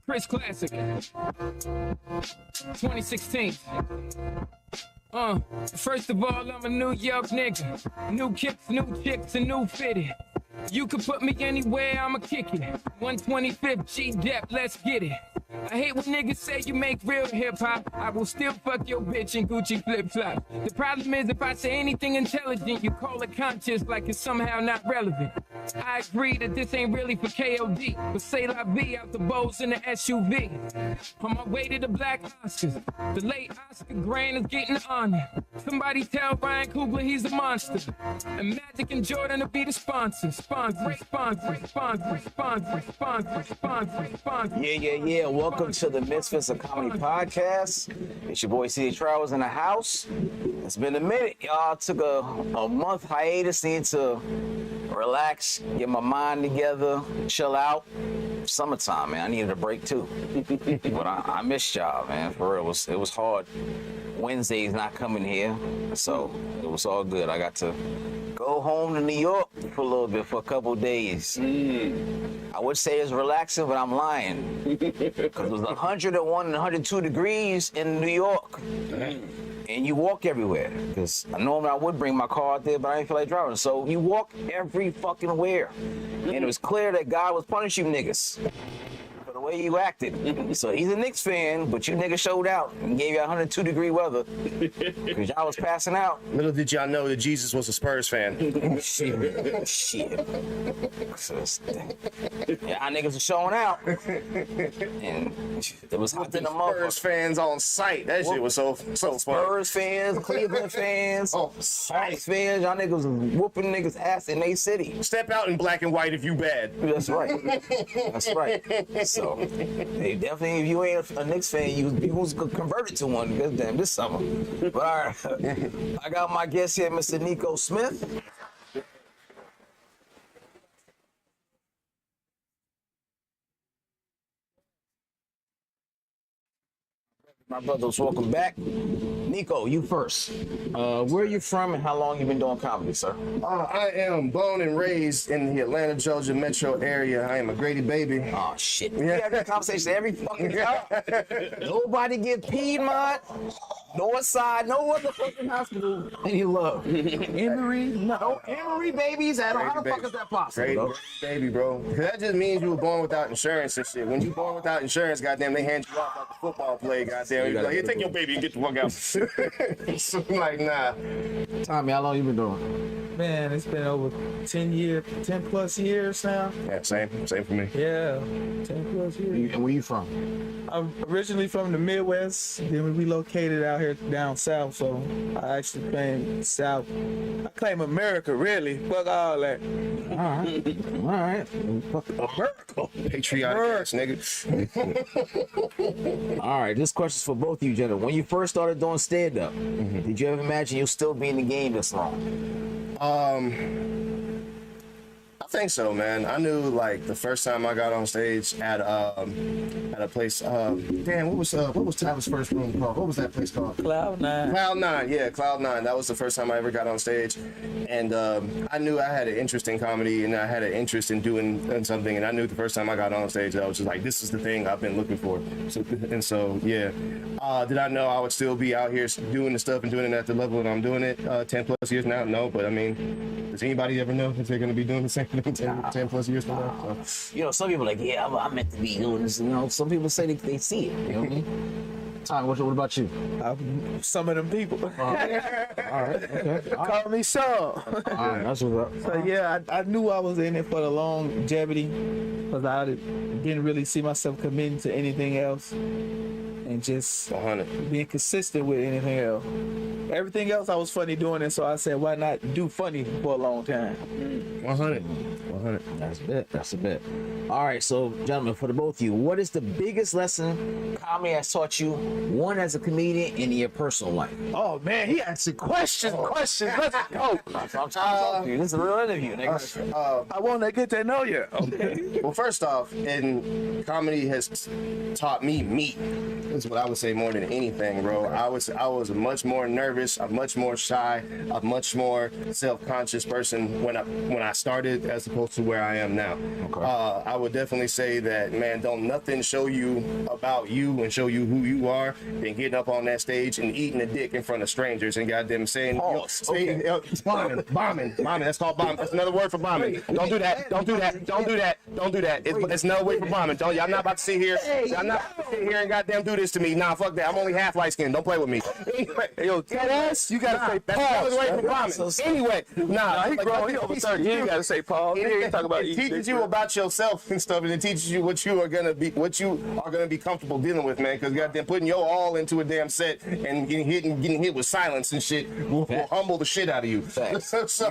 Chris Classic. 2016. First of all, I'm a New York nigga. New kicks, new chicks, and new fitted. You can put me anywhere, I'ma kick it. 125th G-Dep, let's get it. I hate when niggas say you make real hip-hop. I will still fuck your bitch in Gucci flip-flops. The problem is if I say anything intelligent, you call it conscious like it's somehow not relevant. I agree that this ain't really for KOD, but say la vie out the bows in the SUV. On my way to the Black Oscars, the late Oscar Grant is getting honored. Somebody tell Ryan Coogler he's a monster. And Magic and Jordan will be the sponsors. Yeah. Welcome to the Misfits of Comedy Podcast. It's your boy C.H. Travels in the house. It's been a minute. Y'all took a month hiatus. Need to relax, get my mind together, chill out. Summertime, man. I needed a break too. But I missed y'all, man. For real, it was hard. Wednesday's not coming here, so it was all good. I got to go home to New York for a little bit, for a couple days. I would say it's relaxing, but I'm lying. Because it was 101 and 102 degrees in New York. And you walk everywhere. Because normally I would bring my car out there, but I didn't feel like driving. So you walk every fucking where. And it was clear that God was punishing you niggas for the way you acted. So he's a Knicks fan, but you niggas showed out and gave you 102 degree weather. Because y'all was passing out. Little did y'all know that Jesus was a Spurs fan. Shit. Y'all niggas are showing out. And it was hot in the motherfucker. Spurs fans on site. That shit was so fun. Spurs fans, Cleveland fans, Hawks fans, y'all niggas was whooping niggas ass in they city. Step out in black and white if you bad. That's right. That's right. So, hey, definitely if you ain't a Knicks fan, you was converted to one goddamn this summer. But all right, I got my guest here, Mr. Nico Smith. My brothers, welcome back. Nico, you first. Where are you from and how long you been doing comedy, sir? I am born and raised in the Atlanta, Georgia metro area. I am a Grady baby. Oh, shit. We have that conversation every fucking time. Nobody get Piedmont, North Side, no other fucking hospital any love. Emory? No, Emory babies at all. How the fuck is that possible, Grady bro? baby, bro. That just means you were born without insurance and shit. When you born without insurance, goddamn, they hand you off like a football play, goddamn. You're like, here, take your baby and get the fuck out. So I'm like, nah. Tommy, how long you been doing? Man, it's been over 10 plus years now. Yeah, same for me. Yeah, 10 plus years. And where you from? I'm originally from the Midwest, then we relocated out here down south, so I actually claim south. I claim America, really. Fuck all that. All right. Fuck America. Patriotic ass nigga. All right, this question's for both of you gentlemen. When you first started doing stand-up, did you ever imagine you'll still be in the game this long? I think so, man. I knew like the first time I got on stage at a place. Damn, what was Tyler's first room called? What was that place called? Cloud9. Cloud9, yeah, Cloud9. That was the first time I ever got on stage, and I knew I had an interest in comedy and I had an interest in doing something. And I knew the first time I got on stage, I was just like, this is the thing I've been looking for. So yeah. Did I know I would still be out here doing the stuff and doing it at the level that I'm doing it 10 plus years now? No, but I mean, does anybody ever know if they're going to be doing the same thing 10 plus years from now? So. You know, some people are like, yeah, I'm meant to be doing this. You know, some people say they see it. You know what I mean? Tommy, what about you? Some of them people. All right, okay. Call me Sean. All right, that's what's up. So yeah, I knew I was in it for the longevity, because I didn't really see myself committing to anything else, and just 100. being consistent with anything else. Everything else I was funny doing it, so I said, why not do funny for a long time? 100. That's a bit. All right, so gentlemen, for the both of you, what is the biggest lesson comedy has taught you, one as a comedian and in your personal life? Oh man, he answered questions. Let's go. I'm trying to talk to you. This is a real interview, nigga. I want to get to know you. Okay. Well, first off, and comedy has taught me meat. That's what I would say more than anything, bro. I was much more nervous, a much more shy, a much more self-conscious person when I started as opposed to where I am now. Okay. I would definitely say that, man, don't nothing show you about you and show you who you are than getting up on that stage and eating a dick in front of strangers and goddamn saying, bombing. That's called bombing. That's another word for bombing. Don't do that. Don't do that. It's another way for bombing. Y'all not about to sit here. Y'all not about to sit here and goddamn do this to me. Nah, fuck that. I'm only half light skinned. Don't play with me. Anyway, yo, ass, you gotta say that's another way for bombing. Anyway, he grown. He over 30. He ain't gotta say Paul. He talk about it teaches you about yourself and stuff, and it teaches you what you are gonna be comfortable dealing with, man. Because goddamn putting your all into a damn set and getting hit with silence and shit will humble the shit out of you. So,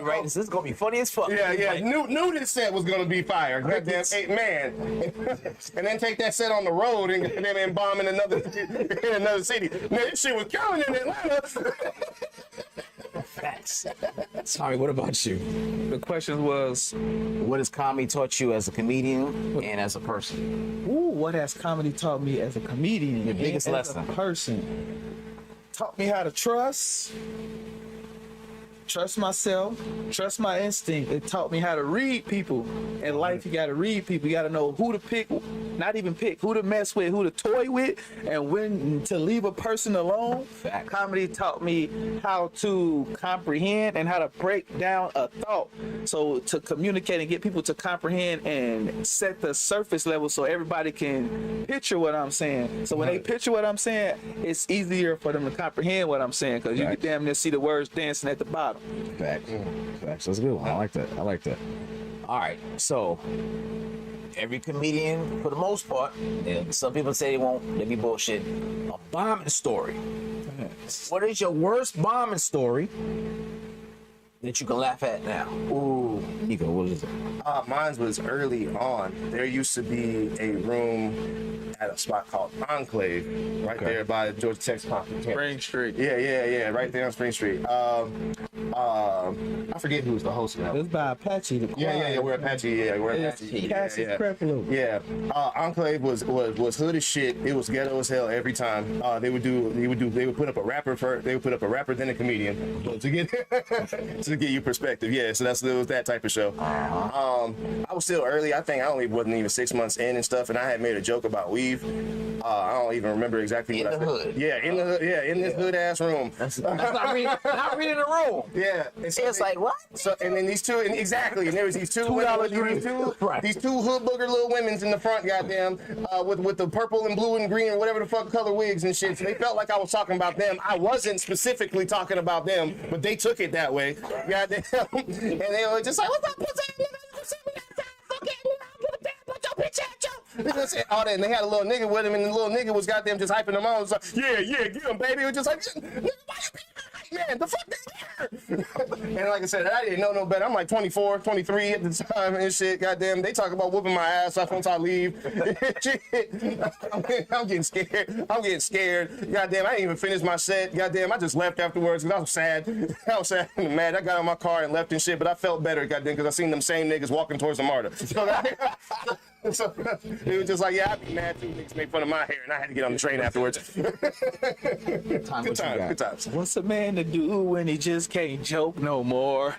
right, this is gonna be funny as fuck. Yeah. Knew this set was gonna be fire. Goddamn, man. And then take that set on the road and bomb in another city. Man, this shit was killing in Atlanta. Facts. Sorry, what about you? The question was, What has comedy taught you as a comedian and as a person? what has comedy taught me as a comedian? Your biggest and lesson. as a person. Taught me how to trust myself, trust my instinct. It taught me how to read people. In life, you gotta read people. You gotta know who to pick, not even pick, who to mess with, who to toy with, and when to leave a person alone. Fact. Comedy taught me how to comprehend and how to break down a thought. So to communicate and get people to comprehend and set the surface level so everybody can picture what I'm saying. So when they picture what I'm saying, it's easier for them to comprehend what I'm saying, because you can damn near see the words dancing at the bottom. Facts. That's a good one. I like that. All right. So every comedian, for the most part, some people say they be bullshit. A bombing story. What is your worst bombing story that you can laugh at now? Ooh, Nico, what is it? Mine was early on. There used to be a room at a spot called Enclave, right there by Georgia Tech's conference. Spring Street. Yeah, right there on Spring Street. I forget who was the host now. It was by Apache. Yeah, we're Apache. Yeah, we're Apache. Yeah. Enclave was hood as shit. It was ghetto as hell every time. They would put up a rapper then a comedian to get to give you perspective. Yeah, so it was that type of show. I was still early. I think I wasn't even 6 months in and stuff, and I had made a joke about weave. I don't even remember exactly what I said. Hood. Yeah, in the hood. Yeah, in this hood ass room. That's not reading the room. Yeah, It's like what? So and then these two, and there was these two $2 these two hood booger little women's in the front, goddamn, with the purple and blue and green or whatever the fuck color wigs and shit. So they felt like I was talking about them. I wasn't specifically talking about them, but they took it that way, goddamn. And they were just like, "What's up, pussy? All that, and they had a little nigga with him, and the little nigga was goddamn just hyping them on. It was like, yeah, get him, baby. It was just like, man, the fuck that? And like I said, I didn't know no better. I'm like 24, 23 at the time and shit. Goddamn, they talk about whooping my ass off once I leave. I'm getting scared. Goddamn, I didn't even finish my set. Goddamn, I just left afterwards because I was sad. I was sad and mad. I got in my car and left and shit, but I felt better, goddamn, because I seen them same niggas walking towards the martyr. So it was just like, yeah, I'd be mad too. Niggas made fun of my hair, and I had to get on the train afterwards. Good times. What's a man to do when he just can't joke no more?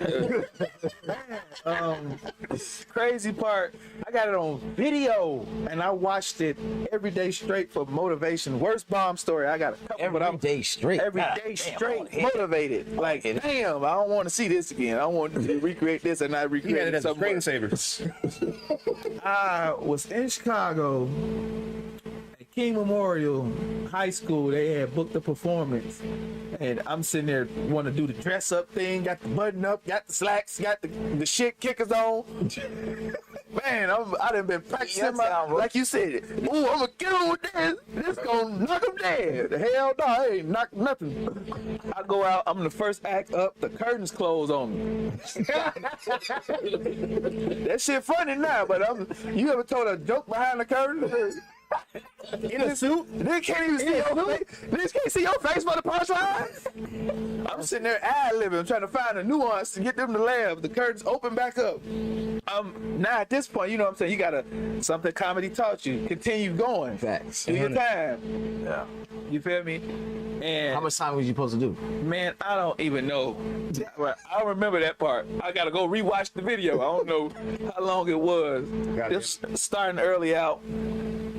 Crazy part, I got it on video, and I watched it every day straight for motivation. Worst bomb story, I got a couple. Every day straight. Every day straight, motivated. Like, damn, I don't want to see this again. I want to recreate this and not recreate it. As a screensaver. I was in Chicago at King Memorial High School. They had booked a performance, and I'm sitting there want to do the dress up thing, got the button up, got the slacks, got the shit kickers on. Man, I done been practicing like you said. Ooh, I'm gonna get on with this. This gonna knock them dead. Hell no, I ain't knock nothing. I go out, I'm the first act up, the curtains close on me. That shit funny now, but you ever told a joke behind the curtain? In a suit? They can't even see your face. Niggas can't see your face for the punchline. I'm sitting there ad-libbing, trying to find a nuance to get them to laugh. The curtains open back up. Now at this point, you know what I'm saying, you gotta, something comedy taught you, continue going. Facts. Do your time. Yeah. You feel me? And How much time was you supposed to do? man, I don't even know. I remember that part. I gotta go rewatch the video. I don't know how long it was. Just starting early out.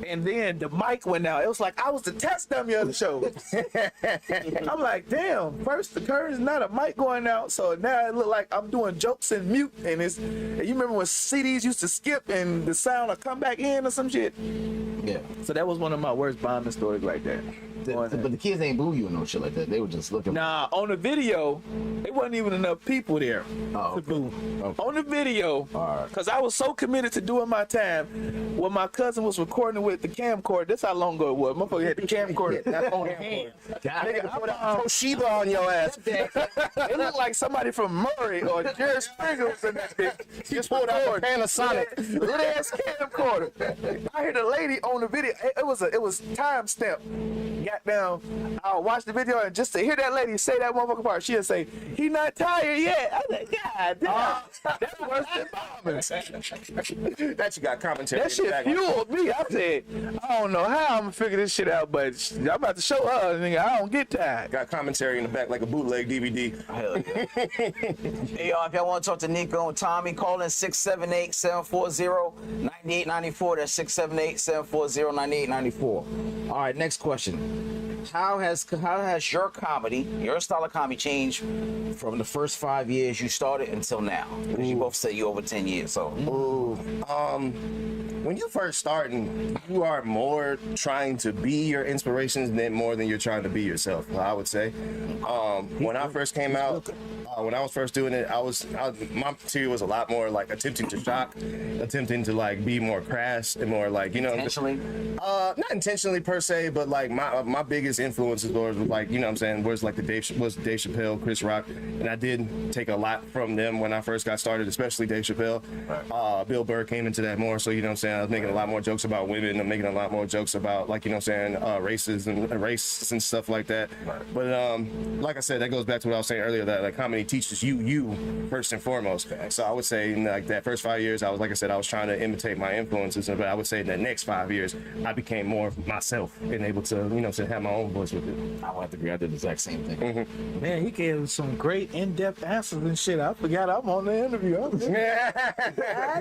And then the mic went out. It was like I was the test dummy of the show. I'm like, damn, first the curtain's not a mic going out. So now it look like I'm doing jokes in mute. And it's, and you remember when CDs used to skip and the sound would come back in or some shit? Yeah. So that was one of my worst bombing stories like that. But the kids ain't boo you and no shit like that. They were just looking. Nah, on the video, it wasn't even enough people there to boo. Okay. On the video, because I was so committed to doing my time, when my cousin was recording with the camcorder, that's how long ago it was. Motherfucker had the camcorder on hand. Nigga, I put Toshiba on your ass. It looked like somebody from Murray or Jerry Springer was in that bitch. Just pulled out a Panasonic little ass camcorder. I heard the lady on the video. It was time stamped. Goddamn, I'll watch the video and just to hear that lady say that motherfucking part, she'll say, "He not tired yet." I said, "God damn, that's worse than bombing." That you got commentary. That shit fueled me. I said, I don't know how I'm gonna figure this shit out, but I'm about to show her, nigga. I don't get tired. Got commentary in the back like a bootleg DVD. Hell yeah. Hey, y'all, if y'all want to talk to Nico and Tommy, call in 678-740-9894. That's 678-740-9894. All right, next question. How has your comedy, your style of comedy changed from the first 5 years you started until now? Because you both said you over 10 years, so. When you first starting, you are more trying to be your inspirations more than you're trying to be yourself, I would say. When I first came out, when I was first doing it, my material was a lot more like attempting to shock, attempting to like be more crass and more like, you know, Intentionally? not intentionally per se, but like my biggest influences was like, you know what I'm saying, was like Dave Chappelle, Chris Rock, and I did take a lot from them when I first got started, especially Dave Chappelle. Bill Burr came into that more, so you know what I'm saying, I was making a lot more jokes about women, I'm making a lot more jokes about like, you know what I'm saying, races and stuff like that. But like I said, that goes back to what I was saying earlier, that like comedy teaches you first and foremost. So I would say in like that first 5 years, I was trying to imitate my influences, but I would say in the next 5 years, I became more myself and able to, you know, to have my own voice with it. I would have to agree. I did the exact same thing. Man, he gave some great in-depth answers and shit. I forgot I'm on the interview. I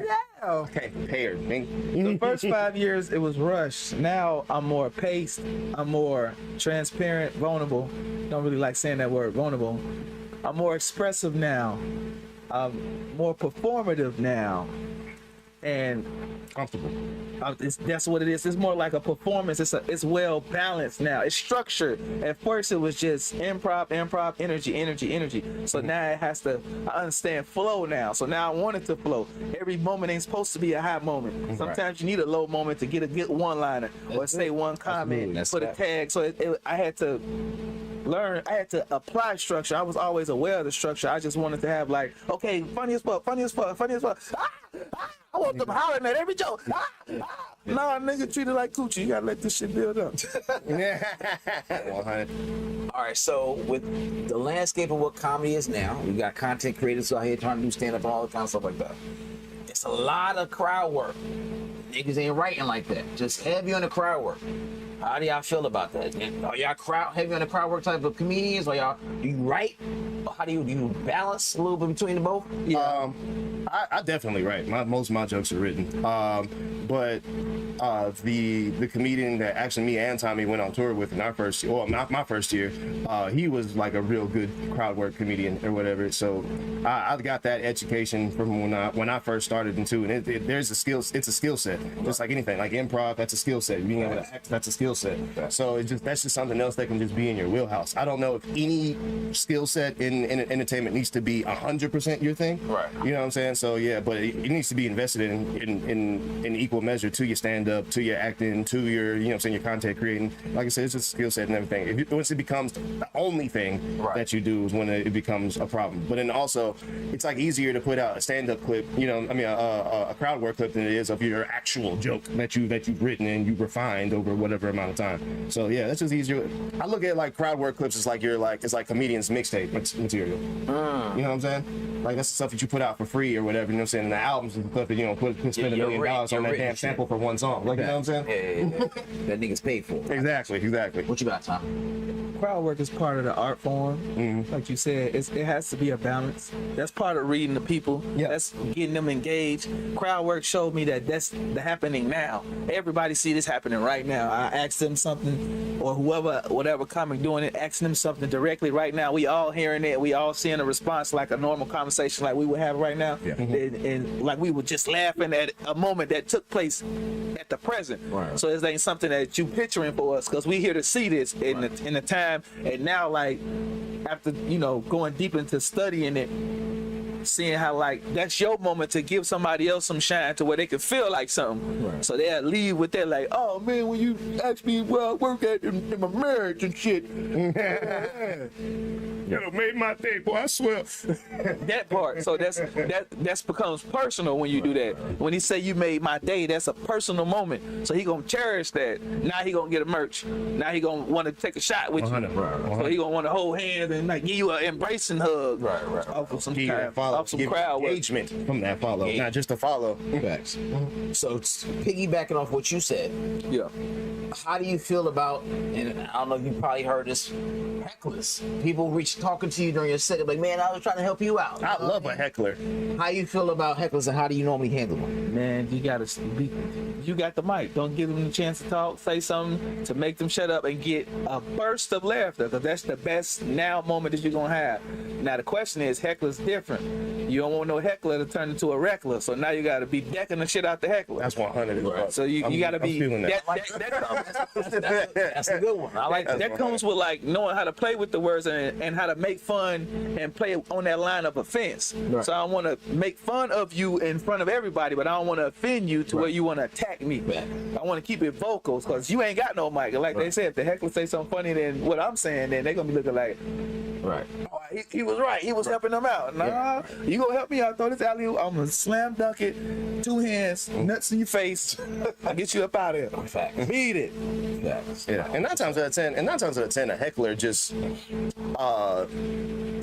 know. Okay, prepared. The first 5 years, it was rushed. Now I'm more paced. I'm more transparent, vulnerable. Don't really like saying that word, vulnerable. I'm more expressive now. I'm more performative now. And Comfortable. that's what it is. It's more like a performance. It's well balanced now. It's structured. At first, it was just improv, energy. So now it has to. I understand flow now. So now I want it to flow. Every moment ain't supposed to be a high moment. Sometimes you need a low moment to get a good one-liner or say one comment, put a tag. So I had to learn. I had to apply structure. I was always aware of the structure. I just wanted to have like, okay, funny as fuck. I want them hollering at every joke. Nah, nigga, treat it like coochie. You gotta let this shit build up. 100. All right, so with the landscape of what comedy is now, we got content creators out here trying to do stand-up and all that kind of stuff like that. It's a lot of crowd work. Niggas ain't writing like that. Just heavy on the crowd work. How do y'all feel about that? Are y'all heavy on the crowd work type of comedians? Or y'all, do you write? Or how do you balance a little bit between the both? Yeah. I definitely write. Most of my jokes are written. But the comedian that actually me and Tommy went on tour with in our first year, well, not my first year, he was like a real good crowd work comedian or whatever. So I got that education from when I first started into it. There's a skill. It's a skill set, just like anything. Like improv, that's a skill set. Being able to act, that's a skill set. So that's just something else that can just be in your wheelhouse. I don't know if any skill set in entertainment needs to be 100% your thing. Right. You know what I'm saying? So yeah, but it needs to be invested in equal measure to your stand-up, to your acting, to your, you know what I'm saying, your content creating. Like I said, it's just a skill set and everything. Once it becomes the only thing that you do is when it becomes a problem. But then also, it's like easier to put out a stand-up clip, you know, I mean a crowd work clip than it is of your actual joke that you've written and you've refined over whatever amount amount of time. So yeah, that's just easier. I look at like crowd work clips as like it's like comedians mixtape material. You know what I'm saying? Like that's the stuff that you put out for free or whatever. You know what I'm saying? And the albums is the stuff that spend $1 million on that damn sample for one song. Like you know what I'm saying? Yeah. That nigga's paid for. Exactly. What you got, Tom? Crowd work is part of the art form. Like you said, it has to be a balance. That's part of reading the people. Yeah. That's getting them engaged. Crowd work showed me that that's happening now. Everybody see this happening right now. I asked them something, or whatever comic doing it, asking them something directly right now. We all hearing it. We all seeing a response like a normal conversation like we would have right now. Yeah. And like we were just laughing at a moment that took place at the present. Right. So it ain't something that you picturing for us, because we here to see this in the time. And now, like, after going deep into studying it, seeing how like that's your moment to give somebody else some shine to where they can feel like something. Right. So they'll leave with that like, oh man, when you ask me where I work at in my marriage and shit. You made my day, boy. I swear. That part. So that's becomes personal when you do that. When he say you made my day, that's a personal moment. So he gonna cherish that. Now he gonna get a merch. Now he gonna want to take a shot with you. 100%. So he gonna want to hold hands and like give you an embracing hug. Right. Off of some Give kind, that follow. off some Give crowd work. engagement from that follow, not just a follow. Facts. So piggybacking off what you said, Yeah. how do you feel about, and I don't know if you probably heard this, hecklers? People talking to you during your set, like, man, I was trying to help you out. I love a heckler. How you feel about hecklers, and how do you normally handle them? Man, you got the mic. Don't give them a chance to talk. Say something to make them shut up and get a burst of laughter, because that's the best now moment that you're gonna have. Now the question is, heckler's different. You don't want no heckler to turn into a reckler. So now you got to be decking the shit out the heckler. That's 100. Right. So you got to be. Feeling that. That's a good one. I like that. That comes with like knowing how to play with the words and how to make fun and play on that line of offense. Right. So I want to make fun of you in front of everybody, but I don't want to offend you to where you want to attack me. Right. I want to keep it vocals, because you ain't got no mic. Like they said, if the heckler say something funny than what I'm saying, then they're gonna be looking like, Right. oh, he was right. He was helping them out. Nah, you gonna help me out? Throw this alley. I'm gonna slam dunk it, 2 hands, nuts in your face. I'll get you up out of here. Facts. Beat it. Facts. Yeah, and 9 times out of 10, a heckler just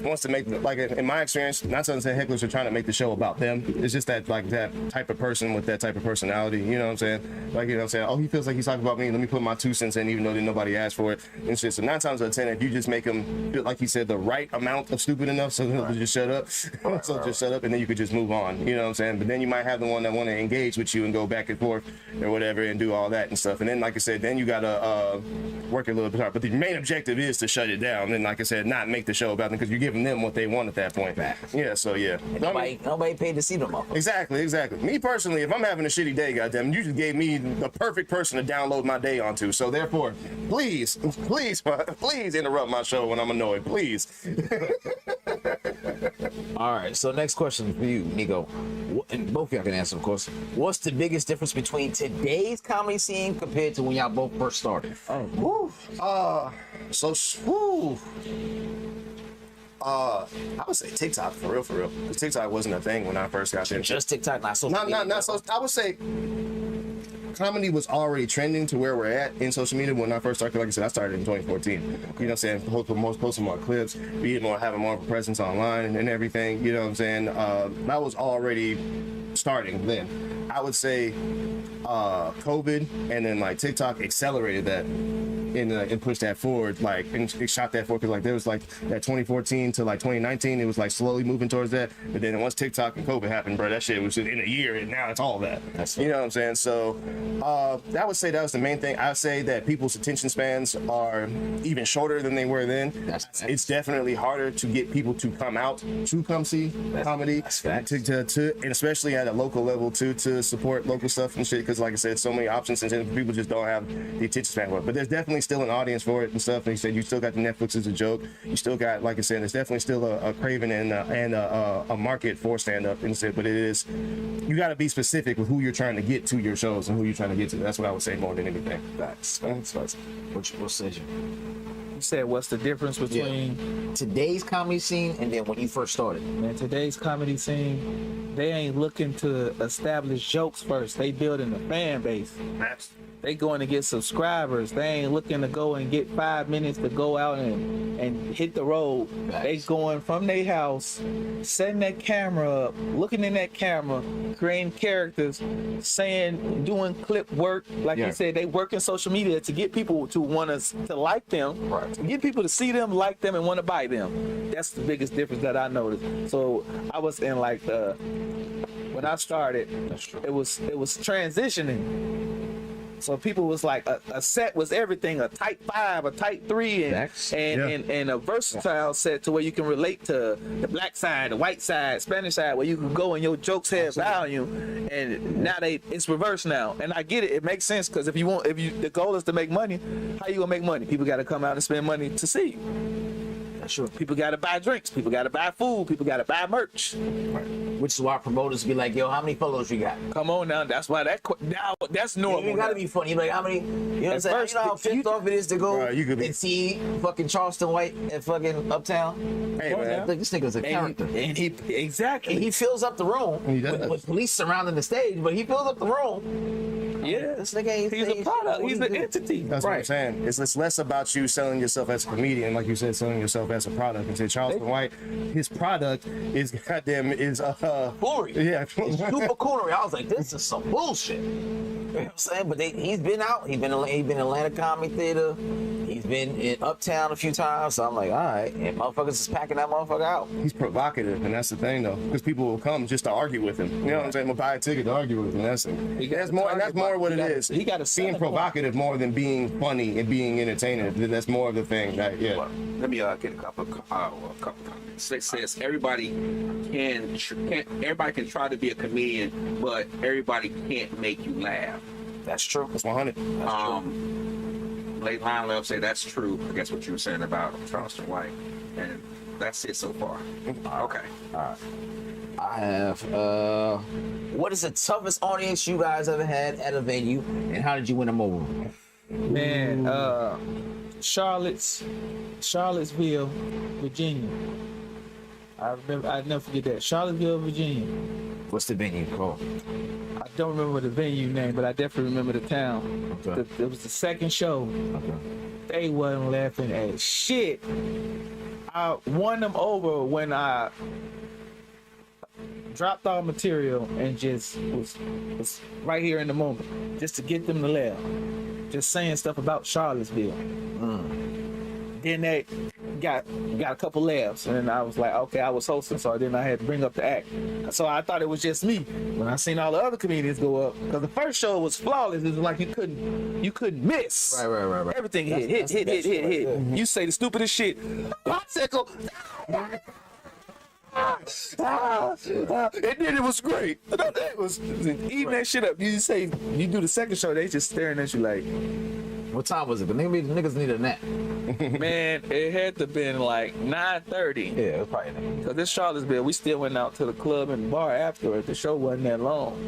wants to make, like in my experience, 9 times out of 10 hecklers are trying to make the show about them. It's just that type of person with that type of personality. You know what I'm saying? Like, you know what I'm saying? Oh, he feels like he's talking about me. Let me put my 2 cents in, even though nobody asked for it. And shit. So 9 times out of 10, if you just make him feel like he said the right amount of stupid enough, so he'll just shut up. Just shut up, and then you could just move on. You know what I'm saying? But then you might have the one that want to engage with you and go back and forth or whatever and do all that and stuff. And then, like I said, then you gotta work a little bit hard. But the main objective is to shut it down. And like I said, not make the show about them, because you're giving them what they want at that point. Yeah. So yeah. Nobody paid to see them up. Exactly. Me personally, if I'm having a shitty day, goddamn, you just gave me the perfect person to download my day onto. So therefore, please interrupt my show when I'm annoyed. Please. All right, so next question for you, Nico, and both of y'all can answer, of course. What's the biggest difference between today's comedy scene compared to when y'all both first started? I would say TikTok, for real. Because TikTok wasn't a thing when I first got there. Just TikTok, not social media. Not so. I would say comedy was already trending to where we're at in social media when I first started. Like I said, I started in 2014. You know what I'm saying? Posting more clips, having more of a presence online and everything. You know what I'm saying? That was already starting then. I would say COVID and then like TikTok accelerated that and pushed that forward, like, and it shot that forward, because like there was like that 2014 to like 2019, it was like slowly moving towards that. But then once TikTok and COVID happened, bro, that shit was in a year, and now it's all that. You know what I'm saying? So I would say that was the main thing. I would say that people's attention spans are even shorter than they were then. It's definitely harder to get people to come out to come see comedy, and especially at a local level to support local stuff and shit, because like I said, so many options and people just don't have the attention span for it. But there's definitely still an audience for it and stuff. And he said you still got the Netflix as a joke. You still got, like I said, there's definitely still a craving and a market for stand-up and shit. But it is, you got to be specific with who you're trying to get to your shows and who you're trying to get to. That's what I would say more than anything. That's what says you? You said what's the difference between today's comedy scene and then when you first started? Man, today's comedy scene, they ain't looking to establish jokes first. They building a fan base. They going to get subscribers. They ain't looking to go and get 5 minutes to go out and hit the road. Nice. They going from their house, setting that camera up, looking in that camera, creating characters, doing clip work. Like you said, they work in social media to get people to want us to like them, Right. to get people to see them, like them, and want to buy them. That's the biggest difference that I noticed. So I was in like when I started, it was transitioning. So people was like a set was everything, a type 5, a type 3, and a versatile set to where you can relate to the black side, the white side, Spanish side, where you can go and your jokes have value. And now it's reversed now. And I get it, it makes sense, because if the goal is to make money, how you gonna make money? People gotta come out and spend money to see you. Sure. People gotta buy drinks, people gotta buy food, people gotta buy merch. Which is why promoters be like, yo, how many followers you got? Come on now, that's why that's normal. You gotta be funny. You like, how many? You know what I'm saying? First, you know how pissed off it is to go and see fucking Charleston White at fucking Uptown? Hey, man. Like, this nigga's a character. And he exactly. And he fills up the room He does. with police surrounding the stage, but he fills up the room. Yeah, This nigga ain't he's a product. He's an entity. That's what I'm saying. It's less about you selling yourself as a comedian, like you said, selling yourself as a product. And say Charleston White, his product is Foolery. Yeah. It's super coolery. I was like, this is some bullshit. You know what I'm saying? But he's been out. He's been in Atlanta Comedy Theater. He's been in Uptown a few times. So I'm like, all right. And motherfuckers is packing that motherfucker out. He's provocative, and that's the thing, though, because people will come just to argue with him. You know what I'm saying? We'll buy a ticket to argue with him. That's more what it is. He got to being provocative more than being funny and being entertaining. That's more of the thing. Right? Yeah. Well, let me get a couple comments. It says everybody can try to be a comedian, but everybody can't make you laugh. That's true. That's 100. Late Line Love say that's true. I guess what you were saying about Charleston White, and that's it so far. Okay. All right. I have. What is the toughest audience you guys ever had at a venue, and how did you win them over? Man, Charlottesville, Virginia. I never forget that. Charlottesville, Virginia. What's the venue called? I don't remember the venue name, but I definitely remember the town. Okay. It was the second show. Okay. They wasn't laughing at shit. I won them over when I dropped all material and just was right here in the moment, just to get them to laugh. Just saying stuff about Charlottesville. Then they got a couple laughs, and I was like, okay, I was hosting, so then I had to bring up the act. So I thought it was just me. When I seen all the other comedians go up, because the first show was flawless. It was like you couldn't miss. Right. Everything hit. You say the stupidest shit. Popsicle. And then it was great. It was even that shit up. You say you do the second show, they just staring at you like. What time was it? But niggas needed a nap. Man, it had to been like 9:30. Yeah, it was probably that. Cause this Charlottesville, we still went out to the club and bar after it. The show wasn't that long.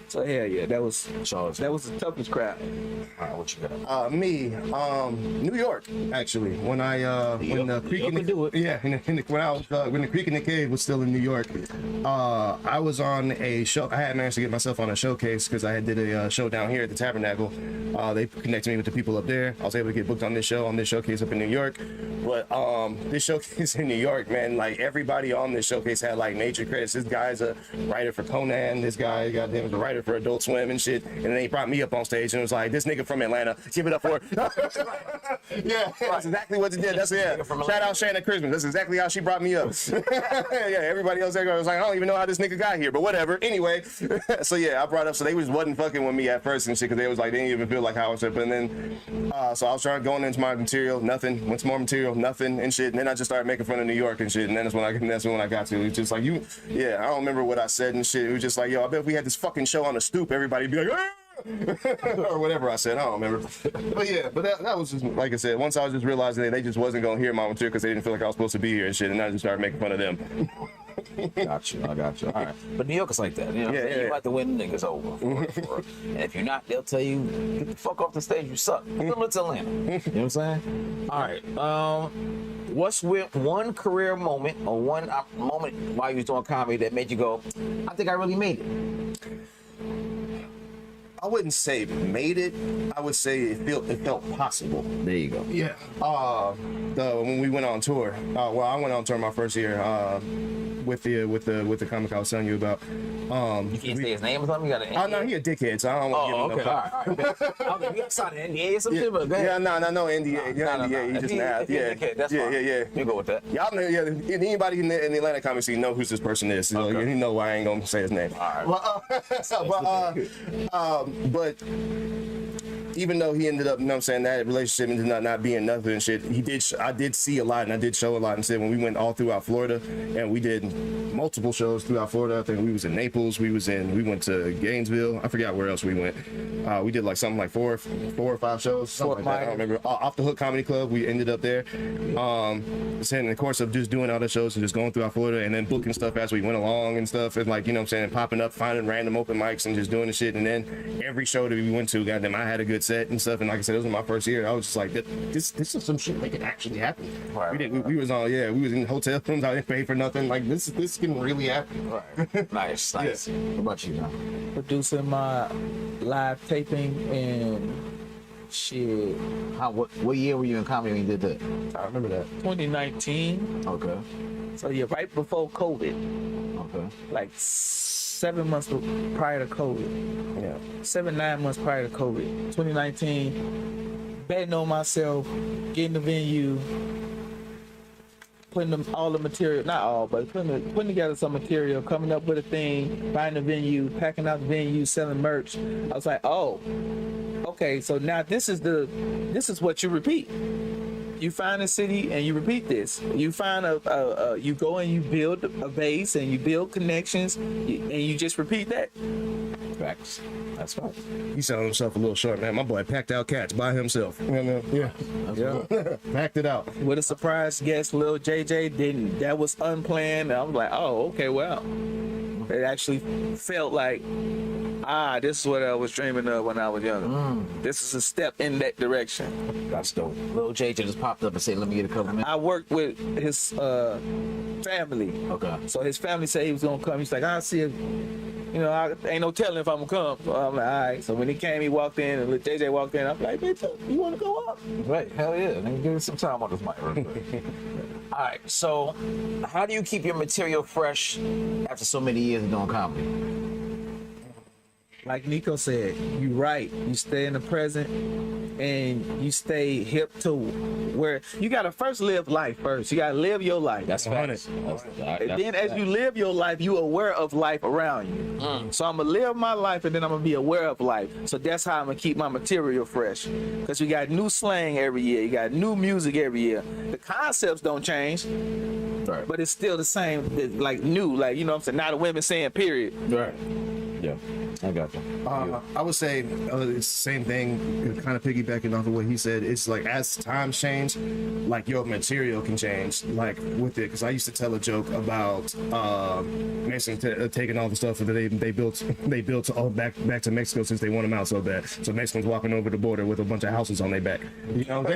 So hell yeah, that was the toughest crowd. All right, what you got? Me, New York, actually. When the Creek in the when the Creek in the Cave was still in New York, I was on a show. I had managed to get myself on a showcase because I did a show down here at the Tabernacle. They connected me with the people up there. I was able to get booked on this showcase up in New York. But this showcase in New York, man, like everybody on this showcase had like major credits. This guy's a writer for Conan. This guy, goddamn, is a writer for Adult Swim and shit. And then they brought me up on stage and it was like, this nigga from Atlanta, give it up for yeah, that's exactly what it did. That's Shout out Shannon Christmas. That's exactly how she brought me up. Yeah, everybody else there was like, I don't even know how this nigga got here, but whatever. Anyway, so yeah, I brought up, so they just wasn't fucking with me at first and shit, because they was like, they didn't even feel like how I was tripping. And then, so I was trying going into my material, nothing. Went to more material, nothing and shit. And then I just started making fun of New York and shit. And then that's when I got to. It was just like, I don't remember what I said and shit. It was just like, yo, I bet if we had this fucking show on a stoop, everybody'd be like, ah! or whatever I said. I don't remember. But yeah, but that was just, like I said, once I was just realizing that they just wasn't going to hear my material because they didn't feel like I was supposed to be here and shit. And I just started making fun of them. I got you. All right. But New York is like that. You know what I'm saying? You about to win, niggas over. And if you're not, they'll tell you, get the fuck off the stage, you suck. Similar to Atlanta. You know what I'm saying? All right. What's one career moment or one moment while you was doing comedy that made you go, I think I really made it? I wouldn't say made it. I would say it felt possible. There you go. Yeah. When we went on tour, well, I went on tour my first year with the comic I was telling you about. You can't say his name or something. You got to. Oh no, he a dickhead, so I don't want to give him no. All right. We got signed an NDA or some shit, but go ahead. Yeah, no NDA. NDA. He just now. Yeah. You go with that. Y'all know, anybody in the Atlanta comic scene know who this person is. So you know why I ain't gonna say his name. All right. But even though he ended up, you know what I'm saying, that relationship ended up not being nothing and shit, I did see a lot and I did show a lot. And said when we went all throughout Florida and we did multiple shows throughout Florida. I think we was in Naples, we went to Gainesville. I forgot where else we went. We did like something like four or five shows. Something like that. I don't remember. Off the Hook Comedy Club, we ended up there. So in the course of just doing all the shows and just going throughout Florida and then booking stuff as we went along and stuff, and like, you know what I'm saying, popping up, finding random open mics and just doing the shit. And then every show that we went to, goddamn, I had a good set and stuff. And like I said, it was my first year. I was just like, this is some shit that could actually happen. Right, we was in hotel rooms. I didn't pay for nothing. Like this can really happen. Right. Nice. Yeah. What about you now? Producing my live taping and shit. What year were you in comedy when you did that? I remember that. 2019. Okay. So yeah, right before COVID. Okay. Like 7 months prior to COVID. Yeah. 9 months prior to COVID. 2019. Betting on myself, getting the venue, putting all the material, not all, but putting together some material, coming up with a thing, buying the venue, packing out the venue, selling merch. I was like, oh, okay, so now this is what you repeat. You find a city and you repeat this. You find you go and you build a base and you build connections and you just repeat that. Facts. That's right. He's selling himself a little short, man. My boy packed out Cats by himself. Yeah. Packed it out. With a surprise guest, Lil JJ didn't. That was unplanned. I was like, oh, okay, well. It actually felt like, this is what I was dreaming of when I was younger. This is a step in that direction. That's dope. Lil JJ just popped up and said, let me get a couple minutes. I worked with his family. Okay. So his family said he was gonna come. He's like, I'll see if, I ain't no telling if I'm gonna come. So I'm like, all right. So when he came, he walked in, and JJ walked in. I'm like, bitch, you wanna go up? Right. Hell yeah. Let me give you some time on this mic real quick. All right. So how do you keep your material fresh after so many years of doing comedy? Like Nico said, you right. You stay in the present and you stay hip to where you gotta first live life first. You gotta live your life. That's facts. And then as you live your life, you aware of life around you. So I'm gonna live my life and then I'm gonna be aware of life. So that's how I'm gonna keep my material fresh. Because you got new slang every year. You got new music every year. The concepts don't change. Right. But it's still the same, like new, like, you know what I'm saying? Now the women saying period. Right. Yeah, I got you. I would say it's the same thing, kind of piggybacking off of what he said. It's like as times change, like your material can change, like with it. Because I used to tell a joke about Mexican taking all the stuff that they built all back to Mexico since they want them out so bad. So Mexicans walking over the border with a bunch of houses on their back. You know,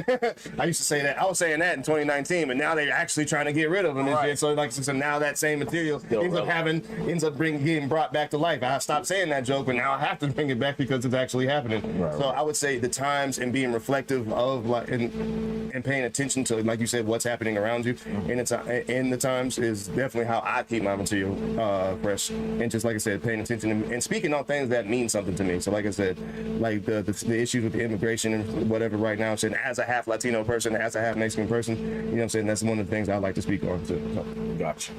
I used to say that. I was saying that in 2019, but now they're actually trying to get rid of them. Right. So now that same material ends up getting brought back to life. I stopped saying that joke, but now I have to bring it back because it's actually happening. Right, so I would say the times and being reflective of like and paying attention to, like you said, what's happening around you in the times is definitely how I keep my material fresh. And just like I said, paying attention and speaking on things that mean something to me. So like I said, like the issues with the immigration and whatever right now, I'm saying as a half Latino person, as a half Mexican person, you know what I'm saying, that's one of the things I like to speak on too. So. Gotcha.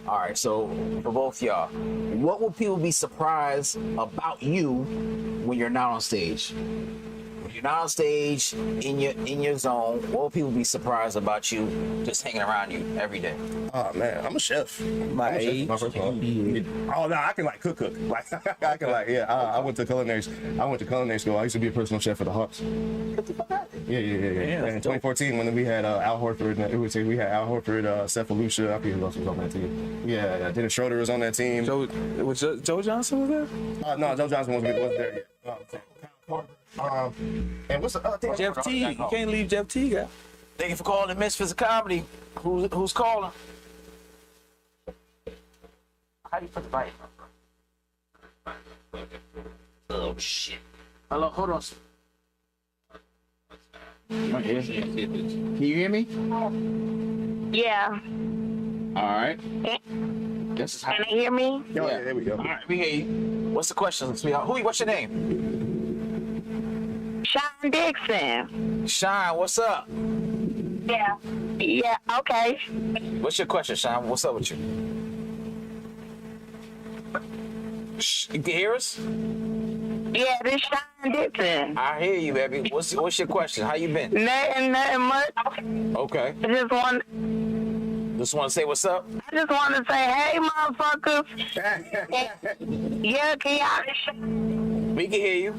All right, so for both y'all, what will people be surprised about you when you're not on stage? When you're not on stage, in your zone, what will people be surprised about you just hanging around you every day? Oh man, I'm a chef. My age. Oh no, I can like cook. Like I can like I went to culinary school. I used to be a personal chef for the Hawks. Yeah. And in 2014, when we had Al Horford, Seth Alusha, I forget who else was on that team. Yeah, Dennis Schroeder was on that team. Joe Johnson was there? No, Joe Johnson wasn't there yet. And what's the Jeff T. You can't leave Jeff T. out. Thank you for calling the Misfits of Comedy. Who's calling? How do you put the bite? Oh shit. Hello, hold on. Right here. Can you hear me? Yeah. All right. This is how. Can you hear me? Oh, yeah, there we go. All right, we hear you. What's the question, sweetheart? What's your name? Sean Dixon. Shine, what's up? Yeah. Yeah, okay. What's your question, Shine? What's up with you? Shh, you can hear us? Yeah, this Sean Dixon. I hear you, baby. What's your question? How you been? Nothing much. Okay. I just want to say what's up? to say, hey, motherfuckers. Yeah, can y'all? We can hear you.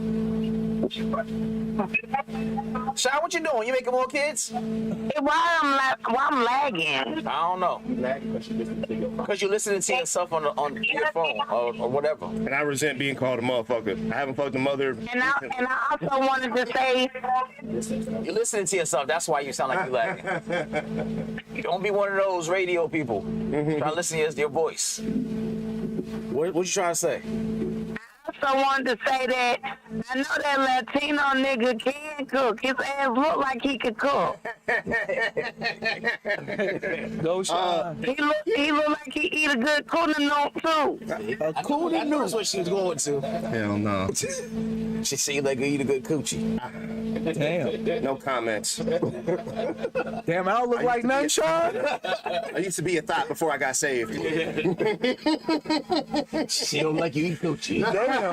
Shine, what you doing? You making more kids? Why I'm lagging? I don't know. Because you're listening to yourself on your phone or whatever. And I resent being called a motherfucker. I haven't fucked a mother. And I also wanted to say, You're listening to yourself. That's why you sound like you lagging. Don't be one of those radio people trying to listen to your voice. What you trying to say? I also wanted to say that I know that Latino nigga can cook. His ass look like he could cook. Go, Sean. He look like he eat a good tuna note too. I knew that's what she was going to. Hell no. She see you like you eat a good coochie. Damn. No comments. Damn, I don't look like nothing, Sean. I used to be a thought before I got saved. She don't like you eat coochie. Damn.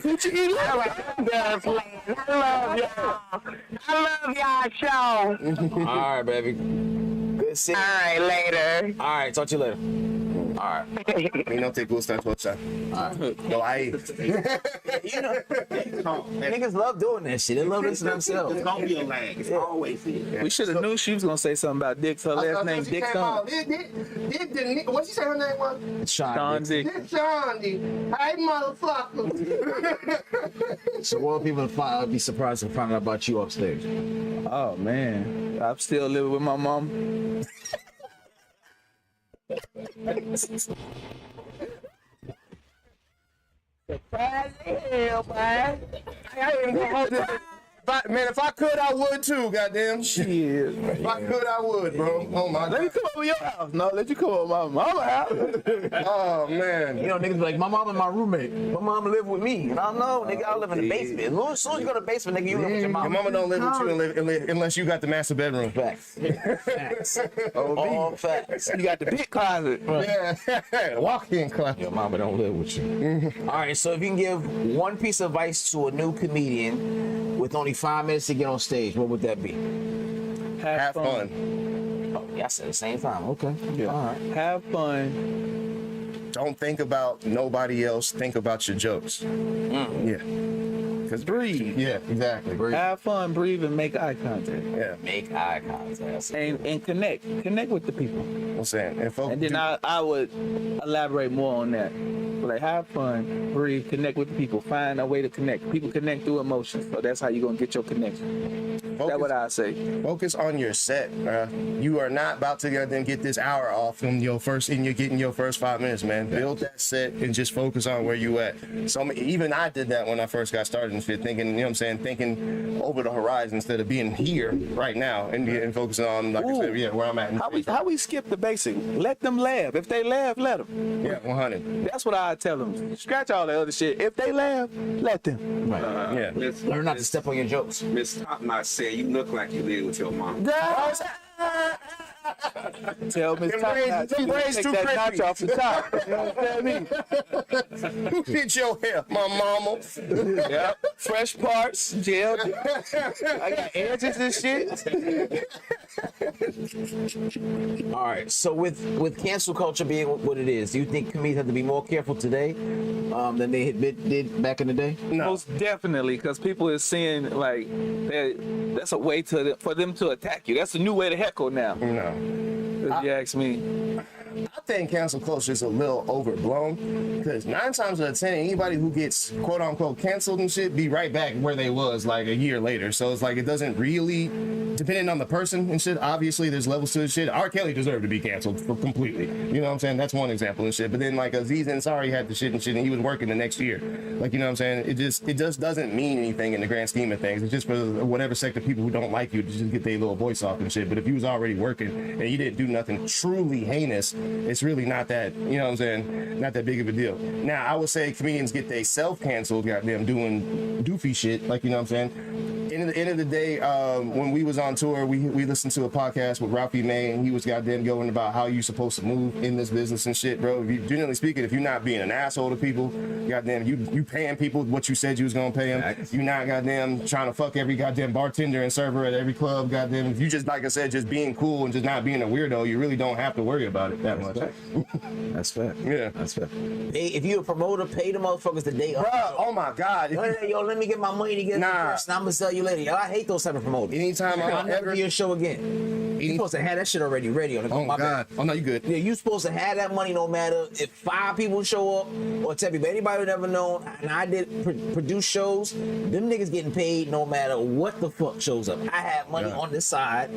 Coochie eater. I'm done playing. I love y'all show. All right, baby. Good seeing you. All right, later. All right, talk to you later. All right. Y no te gusta tu cosa. No hay. You know, niggas love doing that shit. They love listening to themselves. It's gonna be a lag. It's always here. We should have knew she was gonna say something about Dix. Her last name Dixon. What you say her name was? Sean Dix. Sean. Hey, motherfucker. So what people be surprised to find out about you upstairs? Oh man, I'm still living with my mom. Surprise hell, man. Man, if I could, I would too, goddamn. Shit. If I could, I would, bro. Oh my Let me god. come over your house. No, let you come over my mama's house. Oh man. You know, niggas be like, my mom and my roommate. My mom live with me. And I don't know, nigga, I live in the basement. As soon as you go to the basement, nigga, you live with your mom. Your mama don't live with you unless you got the master bedroom. Facts. Facts. All facts. You got the big closet. Yeah. Walk-in closet. Your mama don't live with you. All right, so if you can give one piece of advice to a new comedian with only 5 minutes to get on stage, what would that be? Have fun. Oh, yeah, I said the same time. Okay. Yeah. All right. Have fun. Don't think about nobody else. Think about your jokes. Yeah. Cause Breathe. Yeah, exactly. Have fun, breathe, and make eye contact. Yeah. Make eye contact. And connect with the people. I'm saying. And, folks, And then I would elaborate more on that. Like, have fun, breathe, connect with the people, find a way to connect. People connect through emotions, so that's how you're gonna get your connection. That's what I say. Focus on your set. You are not about to get this hour off from you're getting your first 5 minutes, man. Build that set and just focus on where you at. So even I did that when I first got started in shit, thinking, you know what I'm saying, thinking over the horizon instead of being here right now and focusing on, like I said, yeah, where I'm at. How we skip the basic? Let them laugh. If they laugh, let them. Yeah, 100. That's what I tell them. Scratch all the other shit. If they laugh, let them. Right. Yeah. Learn not to step on your jokes. Miss Top Notch said you look like you live with your mom. Tell Miss Top Notch, them braids take too that crispy. notch off the top. You know what I mean? Who did your hair? My mama. Yeah. Fresh parts, gel. I got edges and shit. All right. So with cancel culture being what it is, do you think comedians have to be more careful today than they did back in the day? No. Most definitely, because people is seeing like that's a way for them to attack you. That's a new way to heckle now. No. If you ask me. I think cancel culture is a little overblown because 9 times out of 10, anybody who gets quote unquote canceled and shit be right back where they was like a year later. So it's like it doesn't really, depending on the person and shit. Obviously, there's levels to the shit. R. Kelly deserved to be canceled completely. You know what I'm saying? That's one example and shit. But then like Aziz Ansari had the shit and shit, and he was working the next year. Like, you know what I'm saying? It just doesn't mean anything in the grand scheme of things. It's just for whatever sect of people who don't like you to just get their little voice off and shit. But if you was already working and you didn't do nothing truly heinous, it's really not that, you know what I'm saying, not that big of a deal. Now, I would say comedians get they self-canceled, goddamn, doing doofy shit, like, you know what I'm saying? End of the day, when we was on tour, we listened to a podcast with Ralphie May, and he was goddamn going about how you supposed to move in this business and shit, bro. If you, generally speaking, if you're not being an asshole to people, goddamn, you paying people what you said you was gonna pay them. You're not goddamn trying to fuck every goddamn bartender and server at every club, goddamn. If you just, like I said, just being cool and just not being a weirdo, you really don't have to worry about it that much. That's fair. Yeah. That's fair. Hey, if you a promoter, pay the motherfuckers the day up. Bro, oh my God. Yo, let me get my money together first, and I'm gonna sell you later. Yo, I hate those type of promoters. Anytime I'll never do your show again. You supposed to have that shit already ready on the Oh, God. Oh, no, you good. Yeah, you supposed to have that money no matter if 5 people show up or 10 people. Anybody who never known, and I did produce shows, them niggas getting paid no matter what the fuck shows up. I have money on this side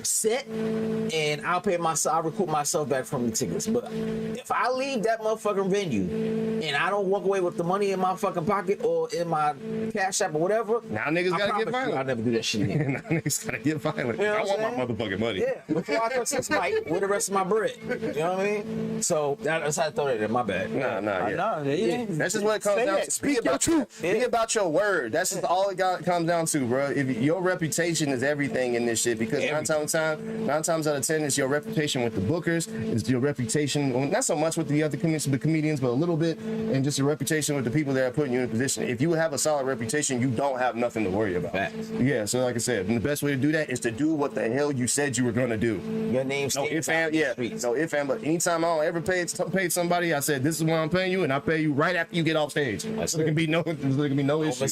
set, and I'll pay myself, I'll recoup myself back from the tickets. But if I leave that motherfucking venue and I don't walk away with the money in my fucking pocket or in my cash app or whatever, now niggas gotta get violent. I'll never do that shit again. Now niggas gotta get violent. You know I what want I'm my motherfucking money. Yeah, before I touch this mic with the rest of my bread. You know what I mean? So that's how I throw that in. My bad. Nah, That's just what it comes down to. Speak your truth. Be about your word. That's just all it comes down to, bro. If your reputation is everything in this shit, because 9 times out of 10, it's your reputation with the bookers, it's your reputation, well, not so much with the other comedians, but a little bit, and just your reputation with the people that are putting you in a position. If you have a solid reputation, you don't have nothing to worry about. Facts. Yeah, so like I said, the best way to do that is to do what the hell you said you were gonna do. Your name No if and yeah, no if and but anytime I don't ever paid somebody, I said this is what I'm paying you, and I pay you right after you get off stage. So there can be no issue.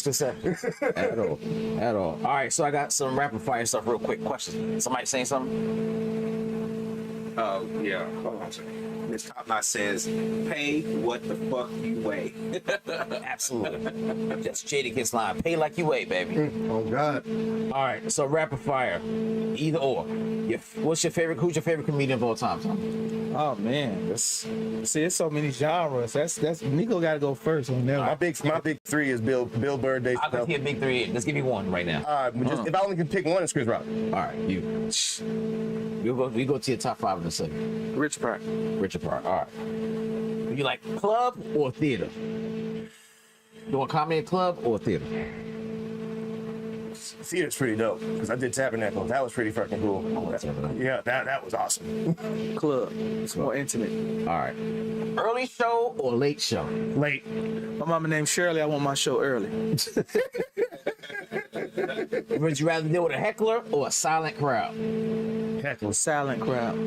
At all. All right, so I got some rapid fire stuff real quick. Questions. Somebody saying something? Yeah. Hold on a second. Miss Top Knot says, pay what the fuck you weigh. Absolutely. That's Jadakiss line. Pay like you weigh, baby. Oh God. All right, so rapid fire. Either or. Who's your favorite comedian of all time, Tom? Oh man, there's so many genres. That's Nico got to go first on that. My big 3 is Bill Burr, Dave I'll give you a big 3. Let's give me one right now. All right, if I only can pick one, it's Chris Rock. All right, we go to your top 5 in a second. Richard Pryor. All right. You like club or theater? You want comedy at club or theater? Theater's pretty dope because I did Tabernacle. That was pretty fucking cool. Yeah, that was awesome. Club. It's more intimate. All right. Early show or late show? Late. My mama named Shirley. I want my show early. Would you rather deal with a heckler or a silent crowd? Heckler. Silent crowd.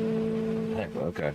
Heckler, okay.